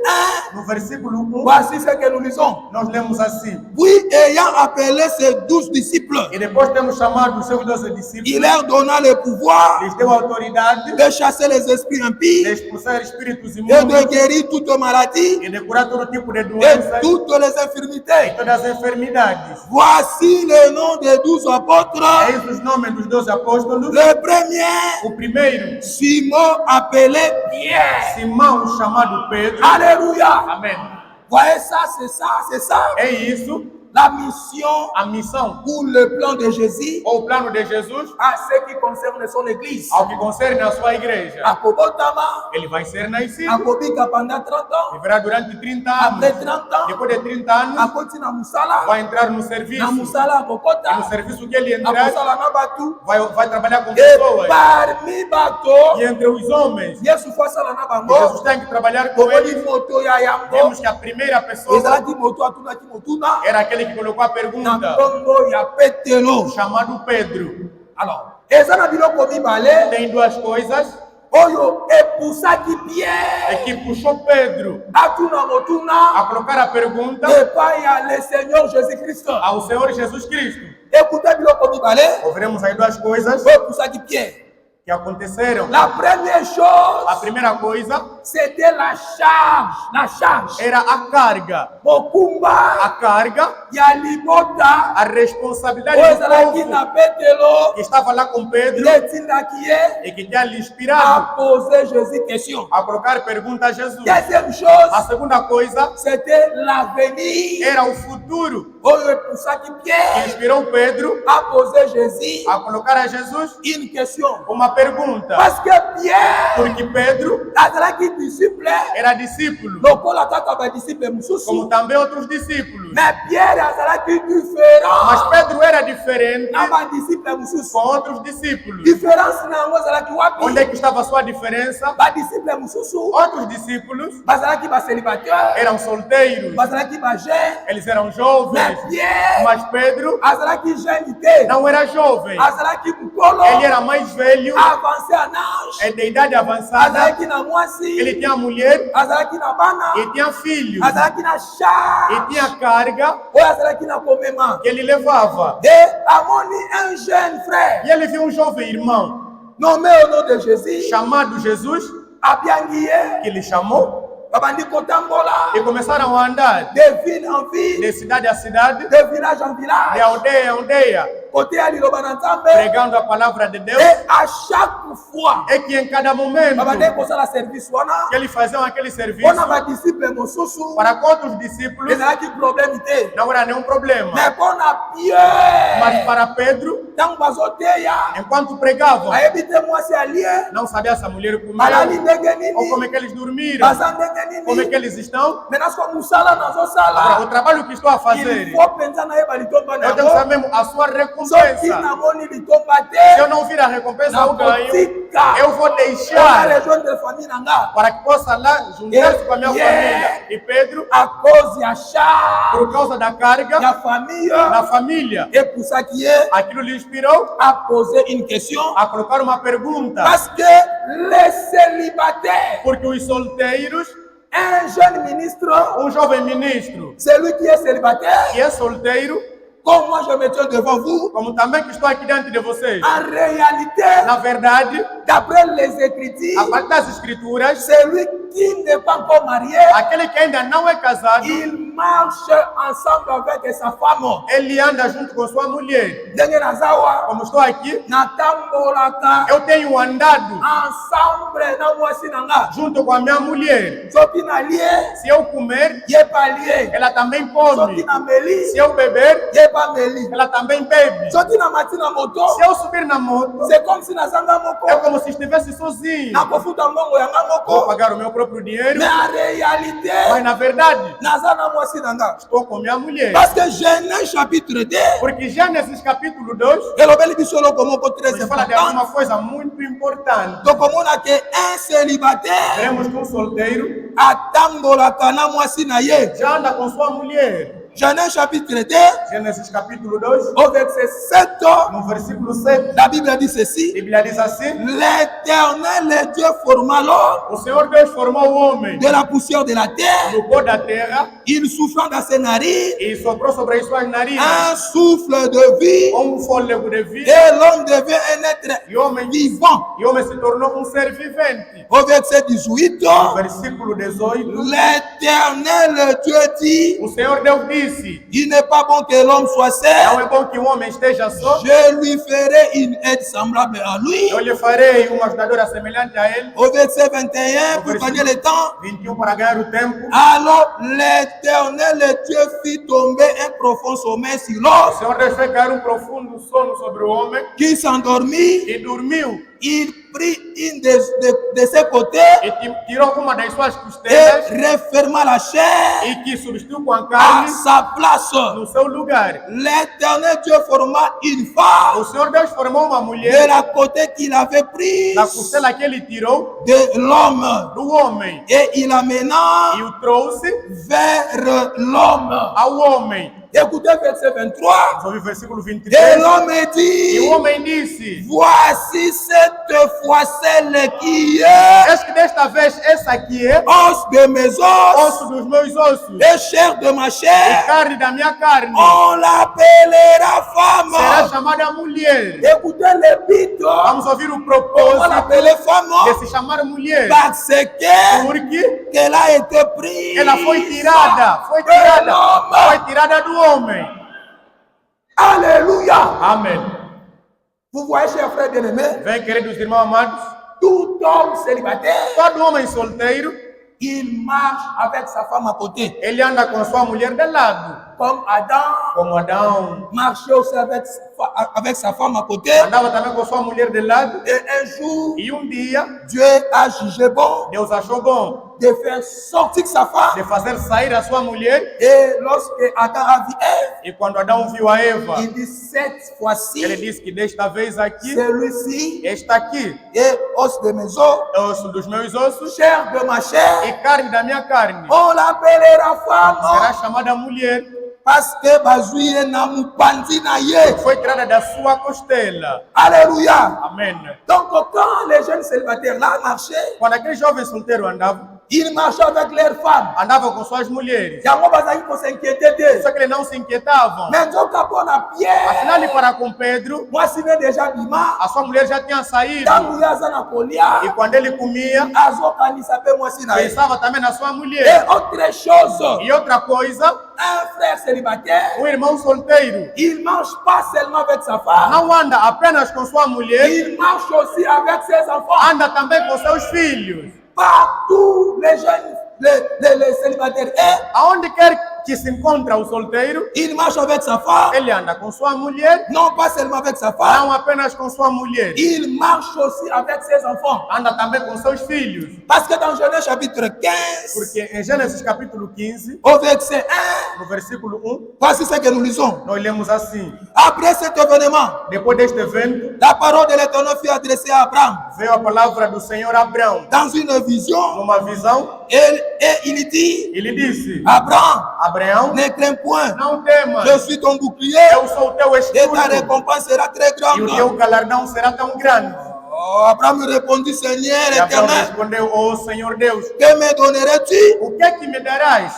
1, no versículo 1, voici ce que nous lisons. nós lemos assim: Puis, ayant appelé ses 12 disciples, E depois temos chamado os seus 12 discípulos, il leur donna le pouvoir lhes deu autoridade de chasser les esprits de impies expulsar espíritos et imundos de guérir toute maladie e de curar todo tipo de et doenças toutes les e infirmités. todas as enfermidades. Voici le nom des 12 apôtres. Eis os nomes dos 12 apóstolos. Le premier, O primeiro, Simon appelé Pierre. Simão, chamado Pedro. Alléluia. Amém. Voyez ça, c'est ça, c'est ça. É isso, La mission a missão pour le plan de Jésus ou o plano de Jesus à ce qui concerne son église. ao que concerne a sua igreja. Akobotama, Ele vai ser nascido, akobika pendant 30 ans. viverá durante 30 Après anos. 30 ans, Depois de 30 anos, akoti na musala. vai entrar no serviço. Na musala E no akokota. serviço que ele entrar, Amusala na batu. vai trabalhar com Et pessoas. parmi bato, E entre os homens, Yesu fasala na Jesus bango. tem que trabalhar com Tomoni eles. moto ya yango. Vemos que a primeira pessoa Ezalaki moto atunaki motuna. era aquele que colocou a Na pergunta, nkombo ya Petelo. chamado Pedro. Alors, eza na biloko mibale Tem duas coisas, oyo epusaki Pierre que puxou Pedro atuna motuna a colocar a pergunta epai ya le Seigneur Jésus-Christ. ao Senhor Jesus Cristo. Écoutez biloko mibale Ouviremos as duas coisas oyo epusaki Pierre. que aconteceram. La première A chose, primeira coisa c'était la charge. La charge. era a carga. Mokumba A carga, ya libota a responsabilidade oyo do ezalaki povo na Petelo que estava lá com Pedro etindaki ye e que tinha lhe inspirado a poser Jésus question. a colocar pergunta a Jesus. Deuxième A chose, segunda coisa c'était l'avenir era o futuro oyo epusaki que Pierre inspirou Pedro a poser Jésus a colocar a Jesus une question. uma pergunta. Parce que Pierre Porque Pedro azalaki disciple era discípulo, lokola kaka badisciple mosusu, como também outros discípulos. mais Pierre azalaki Mas différent Pedro era diferente na badisciple mosusu. com outros discípulos. Différence na yango ezalaki Onde é wapi? que estava a sua diferença? Badisciple mosusu Outros discípulos bazalaki bacélibataire, eram solteiros, bazalaki bajeune, eles eram mais jovens. Pierre Mas Pedro azalaki jeune te, não era jovem, azalaki mokolo ele era mais velho, avancé en âge, é de idade avançada, azalaki na mwasi, ele ele tinha mulher, azalaki na bana, ele tinha filhos, azalaki na charge, ele tinha carga oyo azalaki na komema. que ele levava. Et amoni un jeune frère E ele viu um jovem irmão nommé au nom de Jésus, chamado Jesus, abiangi ye, que ele chamou, babandi kotambola, e começaram a andar de ville en ville, de cidade a cidade, de village en de village, aldeia em aldeia, côté ya liloba na Nzambe. pregando a palavra de Deus. Et à chaque fois, É que em cada momento babandi kosala service wana, que eles faziam aquele serviço, mpona badisciple mosusu para quantos discípulos ezalaki problème te, não era nenhum problema. mais mpona Mas Pierre para Pedro, ntango bazoteya enquanto pregavam, ayebi te mwasi alie não sabia se a mulher balali comeu ndenge ou como nini é que eles dormiram, baza ndenge como é nini que eles estão. maintenant siko mosala Agora, nazosala o trabalho que estou a il fazer, faut mpenza nayeba litomba na eu tenho que saber yango mesmo a sua soki recompensa. namoni litomba Se eu te não vir a recompensa ao ganho, nakotika eu vou eza deixar rejoindre famille na nga para que possa lá juntar-se com a minha família. E Pedro, à cause ya charge por causa da carga ya famille da família, epusaki ye aquilo lhe inspirou a poser une question a colocar uma pergunta. parce que les célibataires, Porque os solteiros, un jeune ministre, um jovem ministro celui qui est célibataire, que é solteiro, comme moi je me tiens devant vous, como também que estou aqui diante de vocês, en réalité, na verdade, d'après les Écritures, a partir das escrituras, celui qui n'est pas encore marié, aquele que ainda não é casado, il marche ensemble avec sa femme. ele anda junto com sua mulher. Ndenge nazawa, Como estou aqui, natambolaka eu tenho andado ensemble na mwasi na nga. junto com a minha mulher. Soki nalie, Se eu comer, ye pa lie. ela também Soki come. na meli, Se eu beber, ye pa meli. ela também bebe. Soki na mati na moto, Se eu subir na moto, c'est comme si nazanga é moko, como se estivesse sozinho. nakofuta mbongo yanga Vou moko, pagar o meu próprio dinheiro, mais en réalité, mas na verdade, naza na mwasi na nga. estou com minha mulher. Parce que Genèse chapitre 2, Porque Gênesis capítulo 2, elobeli biso eloko moko très nos fala de important. alguma coisa muito importante. tokomona ke un célibataire Veremos que um solteiro atambolaka na mwasi na ye. já anda com sua mulher. Genèse chapitre 2, Gênesis capítulo 2, au verset 7, no versículo 7, la Bible dit a ceci: Bíblia diz assim: L'Éternel, le Dieu, forma l'homme o Senhor Deus formou o homem de la poussière de la terre, no pó da terra il soufflant dans ses narines e soprou sobre as suas narinas un souffle de vie, fôlego de vida, et l'homme devient un être e o homem vivant. se tornou um ser vivente. Au verset 18, No versículo 18, l'Éternel, le Dieu, dit: o Senhor Deus disse: il n'est pas bon que l'homme soit não seul, é bom que um homem esteja só, je lui ferai une aide semblable à lui. eu lhe farei uma ajudadora semelhante a ele. Au verset 21, pour gagner le temps, 21 para ganhar o tempo. alors l'Éternel, le Dieu, fit tomber un profond sommeil sur O l'homme Senhor Deus fez cair um profundo sono sobre o homem qui s'endormit. e dormiu. Il prit une de ses côtés E tirou uma das suas et costelas referma la chair e que substituiu com a à carne sa place. no seu lugar. L'Éternel Dieu forma une O femme Senhor Deus formou uma de mulher la côté qu'il avait prise da costela que ele tirou de l'homme do homem et il amena e o trouxe vers l'homme. ao homem. Écoutez verset 23. Sobre o versículo Et 23. l'homme E dit: o homem disse: voici cette fois celle qui est Eis que desta vez essa aqui é os de mes os osso dos meus ossos et chair de ma e chair. carne da minha carne. On l'appellera Será femme. chamada mulher. Écoutez le but. Vamos ouvir o On propósito l'appelait de femme se chamar mulher. parce que Porque qu'elle a été prise. ela foi tirada do homem. Alléluia. Amém. Vous voyez, chers frères bien-aimés, Vem, queridos irmãos amados, tout homme célibataire, todo homem solteiro, il marche avec sa femme à côté. ele anda com sua mulher de lado. Comme Adam Como Adão marchait aussi avec sa femme à côté. andava também com sua mulher de lado. Et un jour, E dia, Dieu a jugé bon Deus achou bom de faire sortir sa de femme. fazer sair a sua mulher. Et lorsque Adam a vu Ève, E quando Adão viu a Eva, il dit cette fois-ci, ele disse que desta vez aqui, celui-ci esta aqui est os de mes os, é osso dos meus ossos chair de ma chair. e carne da minha carne. On l'appellera Será femme chamada mulher. parce que bazui na mupanzi na ye. foi tirada da sua costela. Alléluia. Amém. Donc quand les jeunes célibataires là marchaient, Quando aquele jovem solteiro andava, ils marchaient avec leurs femmes. andava com suas mulheres. Yango bazali ko s'inquiéter d'eux. Só que eles não se inquietavam. Mais donc quand on a Pierre, Afinal, ele para com Pedro, moi si déjà bima, a sua mulher já tinha saído. tangu yaza na kolia, E quando ele comia, azo kanisa pe moi si na ye. pensava também na sua Et mulher. autre chose, E outra coisa, un frère célibataire, irmão solteiro il mange pas seulement avec sa femme, não anda apenas com sua mulher, il marche aussi avec ses enfants. anda também com seus filhos. Partout les jeunes, les célibataires, et Aonde quer que se encontra o solteiro, il marche avec sa femme, ele anda com sua mulher, non pas seulement avec sa femme, não apenas com sua mulher, il marche aussi avec ses enfants. anda também com seus filhos. Parce que dans Genèse chapitre 15, Porque em Gênesis capítulo 15, au verset 1, no versículo 1, voici ce que nous lisons. nós lemos assim: Après cet événement, depois deste evento, la parole de l'Éternel fut adressée à Abraham veio a palavra do Senhor a Abraão. dans une vision, Numa visão, et il dit, ele disse: Abraham, Abraão, ne crains point, não temas, je suis ton bouclier, eu sou o teu et ta escudo, récompense sera très e o teu grande. galardão será tão grande. Oh, Abraham répondit, Seigneur E Abraão éternel, respondeu: Ó Senhor Deus, que me donnerais-tu? o que é que me darás?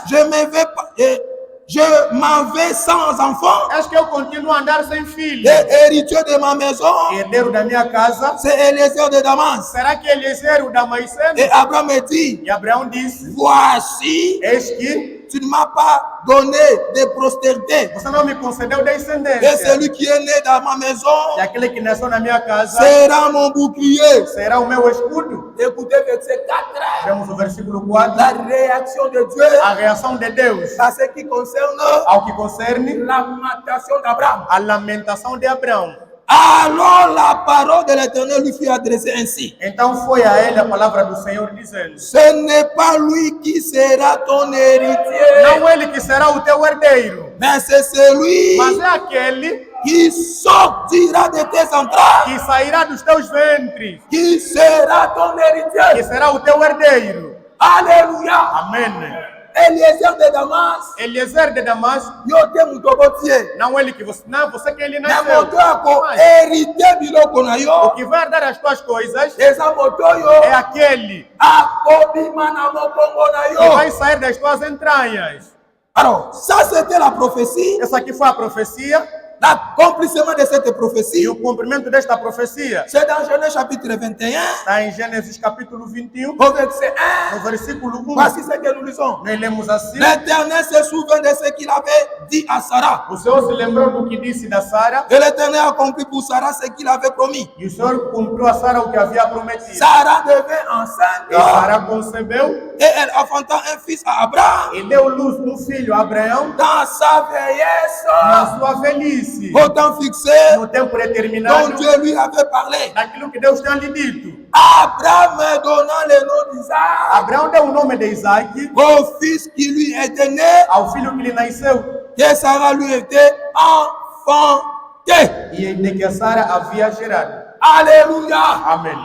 Je m'en vais sans enfant, Acho que eu continuo a andar sem filho. et héritier de ma maison, Herdeiro da minha casa, c'est Eliezer de Damas. será que Eliezer o Damasceno? Et Abraham me dit, E Abraão disse: voici, Eis que tu ne m'as pas donné de postérité. você não me concedeu Et descendência. celui qui est né dans ma maison E aquele que nasceu na minha casa sera mon bouclier. será o meu escudo. Écoutez verset 4. Vemos o versículo 4. La réaction de Dieu A reação de Deus à ce qui concerne ao que concerne la lamentation d'Abraham. a lamentação de Abraão. Alors la parole de l'Éternel lui fut adressée ainsi. Então foi a ele a palavra do Senhor dizendo: Ce n'est pas lui qui sera ton héritier, não ele que será o teu herdeiro, mais c'est celui mas é aquele qui sortira de tes entrailles, que sairá dos teus ventres, qui sera ton que héritier. será o teu herdeiro. Alléluia. Amém. Eliezer de Damas, Eliezer de Damasco, yo te mutobotie. não ele que você, não você que ele Na nasceu. moto yako Mas hérité biloko na o yo, que vai dar as tuas coisas eza moto é yo aquele akobima na mokongo na que yo. vai sair das tuas entranhas. Alors, ça c'était la prophétie, Essa aqui foi a profecia l'accomplissement de cette e prophétie. o cumprimento desta profecia C'est dans Genèse chapitre 21, está em Gênesis capítulo 21, au verset no 1. versículo 1. Voici ce que nous lisons. Nós lemos assim: L'Éternel se souvint de ce qu'il avait dit à Sarah. o Senhor se lembrou do que disse da Sara Et l'Éternel accomplit pour Sarah ce qu'il avait promis. e o Senhor cumpriu a Sara o que havia prometido. Sarah devint enceinte E Sara concebeu et elle enfanta un fils à Abraham e deu luz um filho a Abraão dans sa vieillesse, na sua velhice, au temps fixé no tempo dont determinado, Dieu lui avait parlé. daquilo que Deus tinha lhe dito. Abraham me donnant le nom d'Isaac Abraão deu o nome de Isaac au fils qui lui était né, ao filho que lhe nasceu que Sarah lui était enfantée. e de que Sara havia gerado. Alléluia. Amém.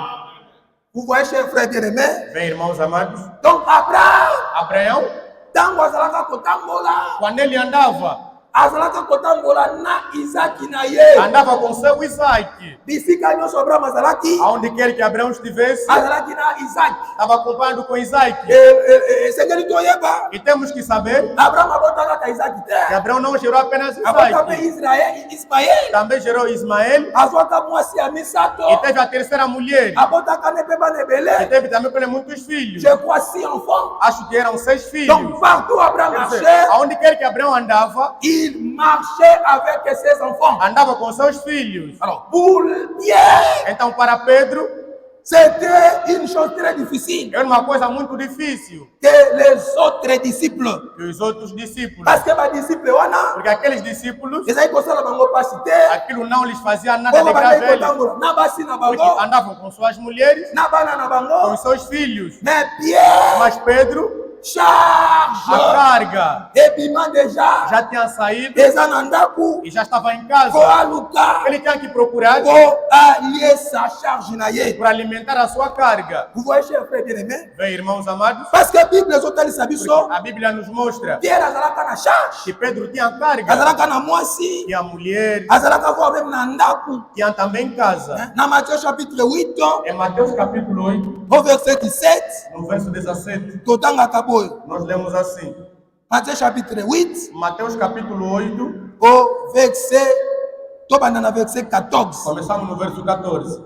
Vous voyez, chers frères bien-aimés? Bem, irmãos amados, Donc Abraham, Abraão, tango azalaka kotambola, quando ele andava azalaka kotambola na Isaac na ye. andava com seu Isaac, Bisika nyonso Abraham azalaki, aonde quer que Abraão estivesse, azalaki na Isaac. estava acompanhado com Isaac. Esengeli toyeba, E temos que saber Abraham abotaka ka Isaac que te. Abraão não gerou apenas Abota pe Isaac, Ismael. também gerou Ismael Azwaka mwasi ya misato. e teve a terceira mulher. Abotaka ne pe bana E ebele. teve também com ele muitos filhos. Je crois 6 enfants. Acho que eram 6 filhos. Donc partout Abraham Quer dizer, marchait, aonde quer que Abraão andava, il marchait avec ses enfants. andava com seus filhos. Alors pour Pierre, Então, para Pedro, c'était une chose très difficile era uma coisa muito difícil que les autres disciples, que os outros discípulos, parce que ba disciples wana, porque aqueles discípulos, ezali kosala bango pasi te, aquilo não lhes fazia nada bongo de bazali grave, eles, kotambola na basi na porque bango, andavam com suas mulheres, na bana na com bango. os seus filhos. Mais Pierre, Mas Pedro, charge. A carga Ebima déjà. já tinha saído Eza na ndako. e já estava em casa. Ko aluka. Ele tinha que procurar Ko allier sa charge na ye. para alimentar a sua carga. Vous voyez, chers frères bien-aimés? Bem, irmãos amados, Parce que a Bible ezotalisa biso. a Bíblia nos mostra Pierre azalaka na charge. que Pedro tinha carga, Azalaka na mwasi. tinha mulher, Azalaka voa même na ndako. tinha também casa. Na Matthieu chapitre 8, Em Mateus capítulo 8, au verset 17, no verso 17, totangaka boye. nós lemos assim. Matthieu chapitre 8, Mateus capítulo 8, au verset, tobanda na verset 14. começamos no verso 14.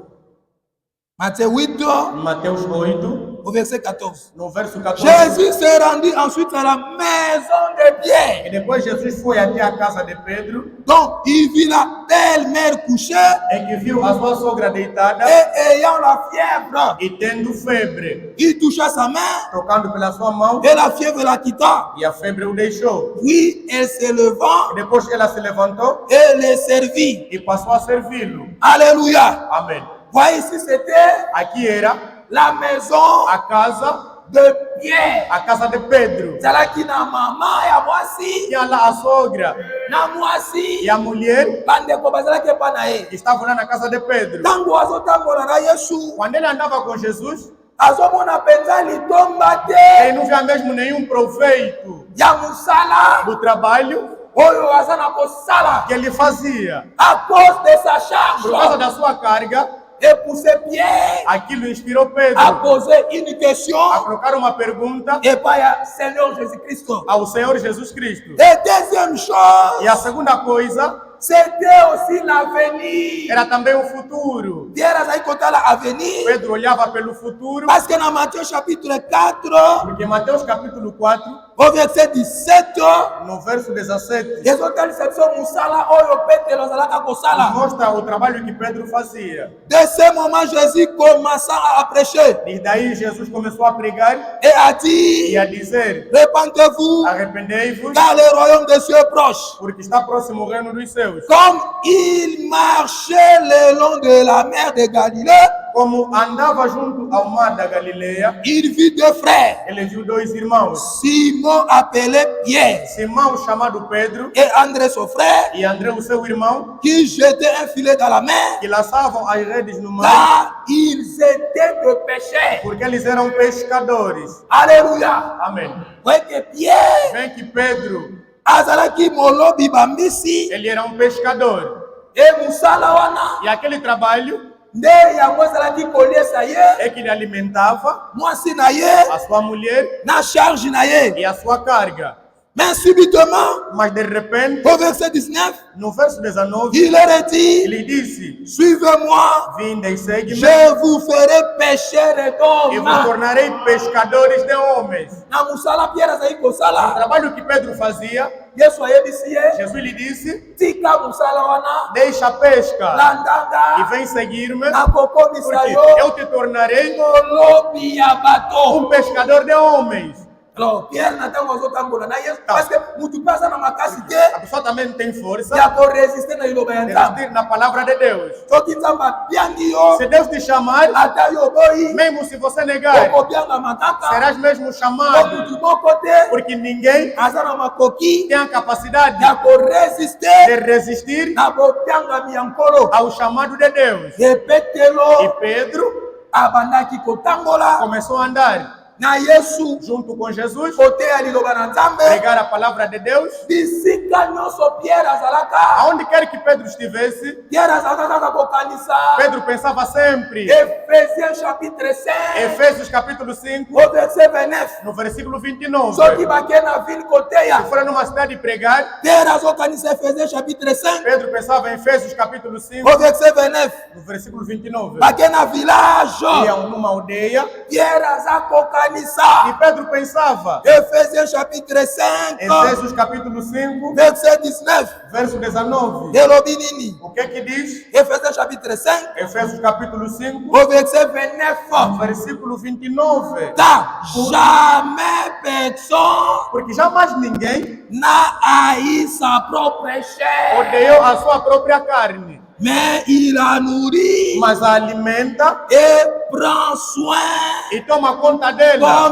Matthieu 8, Mateus 8, au verset 14. no verso 14. Jésus s'est rendu ensuite à la maison de Pierre. E depois Jesus foi até a casa de Pedro Donc, il vit la belle-mère couchée e que viu a sua sogra deitada et ayant la fièvre. e tendo febre, Il toucha sa main tocando pela sua mão, et la fièvre la quitta. e a febre o deixou. Puis, elle se levant E depois ela se levantou et le servit. e passou a servi-lo. Alléluia. Amém. Voyez ici, c'était Aqui era la maison a casa de Pierre. de Pedro. Zalaki na mama ya mwasi, Tinha lá a sogra na mwasi, e a mulher bandeko bazalaki epa na ye. que estavam lá na casa de Pedro. Ntango azotambola na Yesu, Quando ele andava com Jesus, azomona penza litomba ele te não via mesmo nenhum proveito ya musala do trabalho oyo aza na kosala que ele fazia. à cause de sa Por causa charge. da sua carga, Et poussé Pierre aquilo inspirou a Pedro poser une question a colocar uma pergunta et pas à Seigneur Jésus-Christ. ao Senhor Jesus Cristo. Et deuxième chose, E a segunda coisa c'était aussi l'avenir. era também o futuro. Pierre azali kotala avenir Pedro olhava pelo futuro, parce que dans Matthieu chapitre 4, porque Mateus capítulo 4, au verset 17, no verso 17, ezotalisa biso musala oyo Petelo azalaka kosala. mostra o trabalho que Pedro fazia. De ce moment, Jésus commença à prêcher E daí Jesus começou a pregar et a e dit, a dizer: répandez-vous arrependei-vos, car le royaume des cieux est proche. porque está próximo o reino dos céus. Comme il marchait le long de la mer de Galilée, Como andava junto ao mar da Galileia, il vit deux frères, ele viu dois irmãos, Simon appelé Pierre Simão chamado Pedro et André son frère, e André o seu irmão, qui jetaient un filet dans la mer, que lançavam as redes no mar, car ils étaient de pécheurs. porque eles eram pescadores. Alléluia. Amém. Voyez que Pierre, Vem que Pedro, azalaki molobi bambisi, ele era pescador. et musala wana, E aquele trabalho nde yango ezalaki koliesa ye, é que ele alimentava mwasi na ye, a sua mulher na charge na ye. e a sua carga. Mais subitement, Mas de repente, au verset 19, no verso 19, il leur dit, ele disse: suivez-moi, vinde e segue-me, je vous ferai pécher e d'hommes. vos tornarei pescadores de homens. Na musala Pierre azali O kosala, trabalho que Pedro fazia, Yesu ayebisi ye, Jesus lhe disse: tika musala wana, deixa a pesca e landanga, vem seguir-me, nakokomisa porque yo, eu te tornarei molobi ya bato. pescador de homens. Alors, Pierre na ntango azotambola na Yesu, parce que mutu mpe aza na makasi te A pessoa também tem força ya koresiste na liloba ya de Nzambe. resistir na palavra de Deus. Soki Nzambe abiangi yo, Se Deus te chamar, ata yo boyi, mesmo se você negar, okobiangama kaka, serás mesmo po chamado, mutu moko te porque ninguém aza na makoki tem a capacidade ya koresiste de resistir na bobiangami ya nkolo. ao chamado de Deus. Ye E Petelo Pedro abandaki kotambola começou a andar na Yesu junto com Jesus, kote ya liloba na Nzambe. pregar a palavra de Deus. Bisika nyonso Pierre azalaka, Aonde quer que Pedro estivesse, Pierre azalaka kaka kokanisa. Pedro pensava sempre. Ephésiens chapitre 5, Efésios capítulo 5, au verset 29. no versículo 29. Soki bake na ville kote ya, Se for numa cidade pregar, Pierre azokanisa Ephésiens chapitre 5, Pedro pensava em Efésios capítulo 5, au verset 29. no versículo 29. Bake na village, Iam numa aldeia Pierre azakokanisa. e Pedro pensava. Ephésiens chapitre 5, Efésios capítulo 5, verset 19. verso 19. Elobi nini? O que é que diz? Ephésiens chapitre 5, Efésios capítulo 5, au verset 29. versículo 29. Car jamais personne Porque jamais ninguém n'a haï sa propre chair. odeou a sua própria carne. mais il la nourrit mas a alimenta et prend soin e toma conta dela.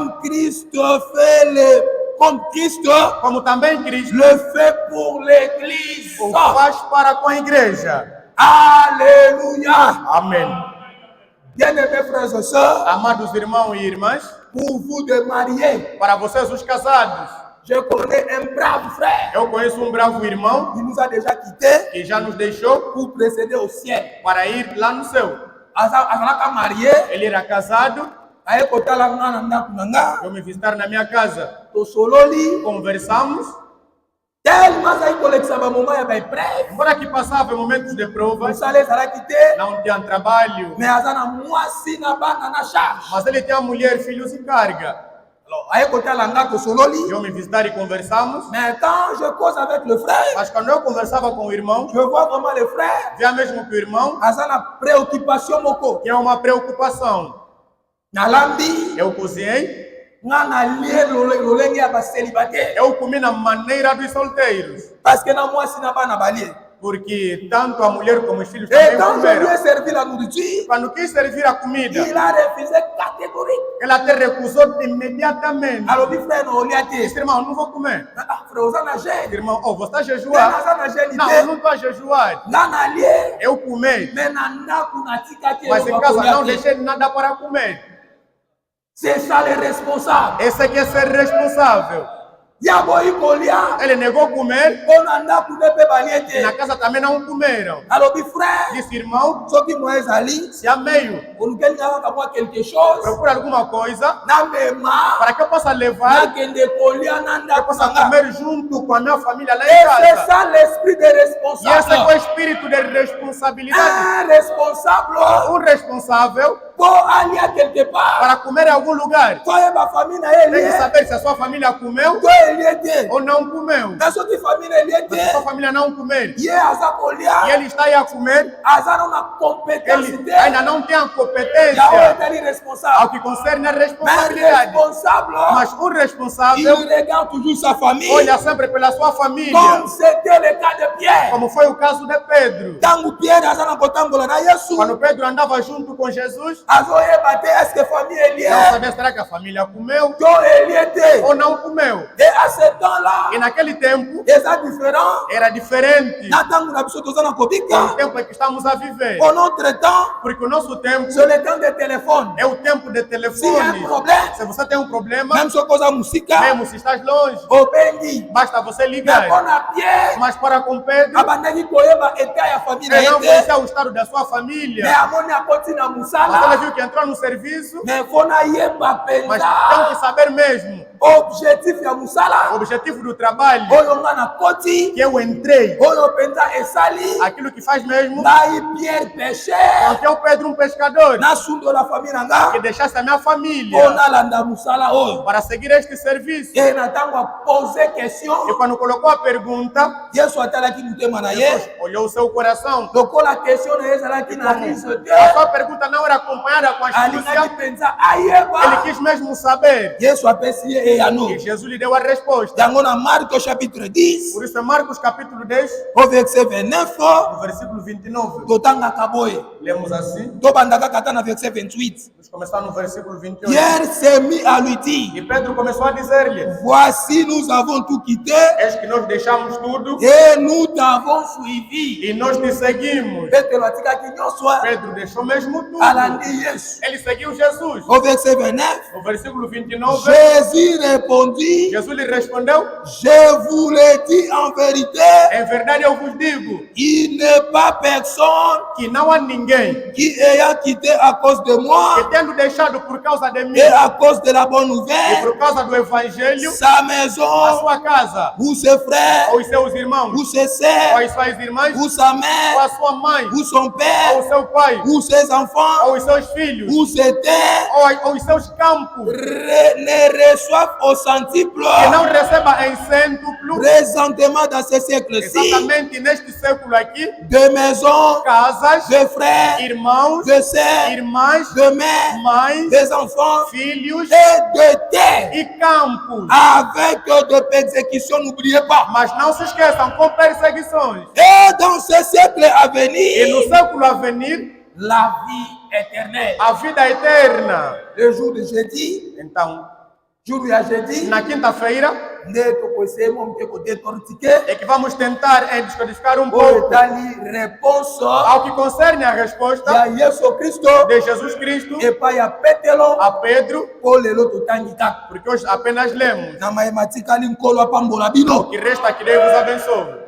comme Christ Como também Cristo le fait pour l'Église. o faz para com a igreja. Alléluia. Amém. Bien-aimés frères et sœurs, Amados irmãos e irmãs, pour vous de marier, para vocês os casados, je connais un brave frère. eu conheço um bravo irmão Il nous a déjà quittés que já nos deixou pour précéder au ciel. para ir lá no céu. Azalaka marié, Ele era casado, aye kotala nga na ndako na nga, eu me visitar na minha casa. tosololi, Conversamos, tellement azali kolekisa ba moment ya ba épreuve. embora que passava momentos de provas, Mosala ezalaki te, não tinha trabalho, mais aza na mwasi na bana na charge. mas ele tinha mulher, filhos e carga. Alors, aye kotala nga tosololi, Eu me visitar e conversamos, mais quand je cause avec le frère, mas quando eu conversava com o irmão, je vois vraiment le frère via mesmo que o irmão aza na préoccupation moko. tinha uma preocupação. Nalambi, Eu cozinhei, nga na lie lolenge ya ba célibataire. eu comi na maneira dos solteiros, Parce que na mwasi na bana balie. porque tanto a mulher como os filhos Et também quand je lui ai comeram. servi la nourriture, Quando quis servir a comida, il a refusé catégorique. ela te recusou imediatamente. Alors, dit frère, non, il a dit, Disse, irmão, não vou comer. frère, vous en avez. Irmão, oh, você está a Mais jejuar? na jeune Não, eu não estou a jejuar. na na lie, Eu comi, mais na ndaku na tika ke mas em yo casa não bakolia te. deixei nada para comer. C'est ça le responsable. Esse aqui é ser responsável. Ya boyi kolia, Ele negou comer, ona ndaku ne pe balie te. na casa também não comeram. Alors, dit frère, Disse, irmão, soki mo ezali, se há meio, olukeli na kama quelque chose, procura alguma coisa na mema, para que eu possa na levar, kende kolia na que eu ndaku possa sanga. comer junto com a minha família lá Et em c'est casa. ça l'esprit de E esse é responsable. o espírito de responsabilidade. Un responsable Um responsável pour aller à quelque part. para comer em algum lugar. Toi et ma famille na Tem que ele. saber se a sua família comeu Toi ele était. ou não comeu. Na sua famille ele Se a sua était. família não comer Ye aza e kolia. ele está aí a comer, Aza na compétence ele te. ainda não tem a Ya o competência est ao responsable. que concerne a Mais responsabilidade. responsable, Mas o il responsável regarde toujours sa famille. olha sempre pela sua família, Comme c'était le cas de Pierre. como foi o caso de Pedro. Tangu Pierre aza na kotambola na Yesu. Quando Pedro andava junto com Jesus, Azo yeba te, est-ce que famille ele não est? sabia será que a família comeu Yo ele était. ou não comeu. Et à ce temps-là, E naquele tempo eza différent. era diferente Na tangu na biso toza na do kobika. tempo em que estamos a viver. Au notre temps, Porque o nosso tempo c'est le temps de téléphone. é o tempo de S'il y a un telefone. problème, Se você tem um problema, même si on a musica, mesmo se estás longe, obendi. basta você Mais ligar. on a Pierre, Mas para com Pedro, abandaki koyeba etat ya famille na ele não ye te. conhecia o estado da sua Mais família. amoni akoti na Mas ele musala. viu que entrou no serviço, Mais faut na yeba mas tem que penza. saber mesmo Objectif ya o musala. objetivo do trabalho. Oyo nga na koti. Que eu entrei, Oyo penza esali. aquilo que faz mesmo, Ngai Pierre péché. porque o Pedro um pescador, Na sundo la famille na que nga. deixasse a minha On família a landa musala oyo. para seguir este serviço. Et na tango a poser question. E quando colocou a pergunta, Yesu atalaki mutema na ye. Jesus olhou o seu coração. Lokola question na ye ezalaki na riso A te. sua pergunta não era acompanhada com Alingaki astúcia, penza ele ayeba. quis mesmo saber. Yesu apesi ye eyano. E Jesus lhe deu a resposta. Yango na Marc chapitre 10 Por isso, em Marcos capítulo 10, au verset 29 no versículo 29, totangaka boye. lemos assim. Tobandaka kata na verset 28. Vamos começar no versículo 28. Pierre s'est mis à lui dire, E Pedro começou a dizer-lhe: voici nous avons tout quitté Eis que nós deixamos tudo et nous t'avons suivi. e nós te seguimos. Petelo atikaki nyonso Pedro deixou mesmo tudo. alandi Yesu. Ele seguiu Jesus. Au verset 29, No versículo 29, Jésus répondit, Jesus lhe respondeu: je vous le dis en vérité, Em verdade eu vos digo il n'est pas personne que não há ninguém qui ayant quitté à cause de que moi tendo deixado por causa de mim et à cause de la bonne e nouvelle, por causa do evangelho sa a maison, sua casa, ou ses frères, ou os seus irmãos, ou ses ou sœurs, as suas irmãs, ou sa ou mère, a sua mãe, ou son ou père, o seu pai, ou ses enfants, ou os seus filhos, ou ses terres, ou os seus campos, ne reçoivent au centuple que não receba em cêntuplo, présentement dans ce siècle-ci exatamente neste século aqui, de maisons, casas, de frères, frères, irmãos, de sœurs, irmãs, de mères, mães, des enfants filhos et de terre. e campos. Avec de persécutions, n'oubliez pas. Mas não se esqueçam, com perseguições. Et dans ce siècle à E no venir, século a venir, la vie éternelle. a vida eterna. Le jour de jeudi, Então, jour de jeudi, na quinta-feira, é que vamos tentar descodificar um pouco réponse ao que concerne a resposta de Yesu Christo de Jesus Cristo et pas ya Petelo a Pedro, pour le lot totangika. porque hoje apenas lemos. Na mathématique ali nkolo apambola bino. O que resta que Deus vos abençoe.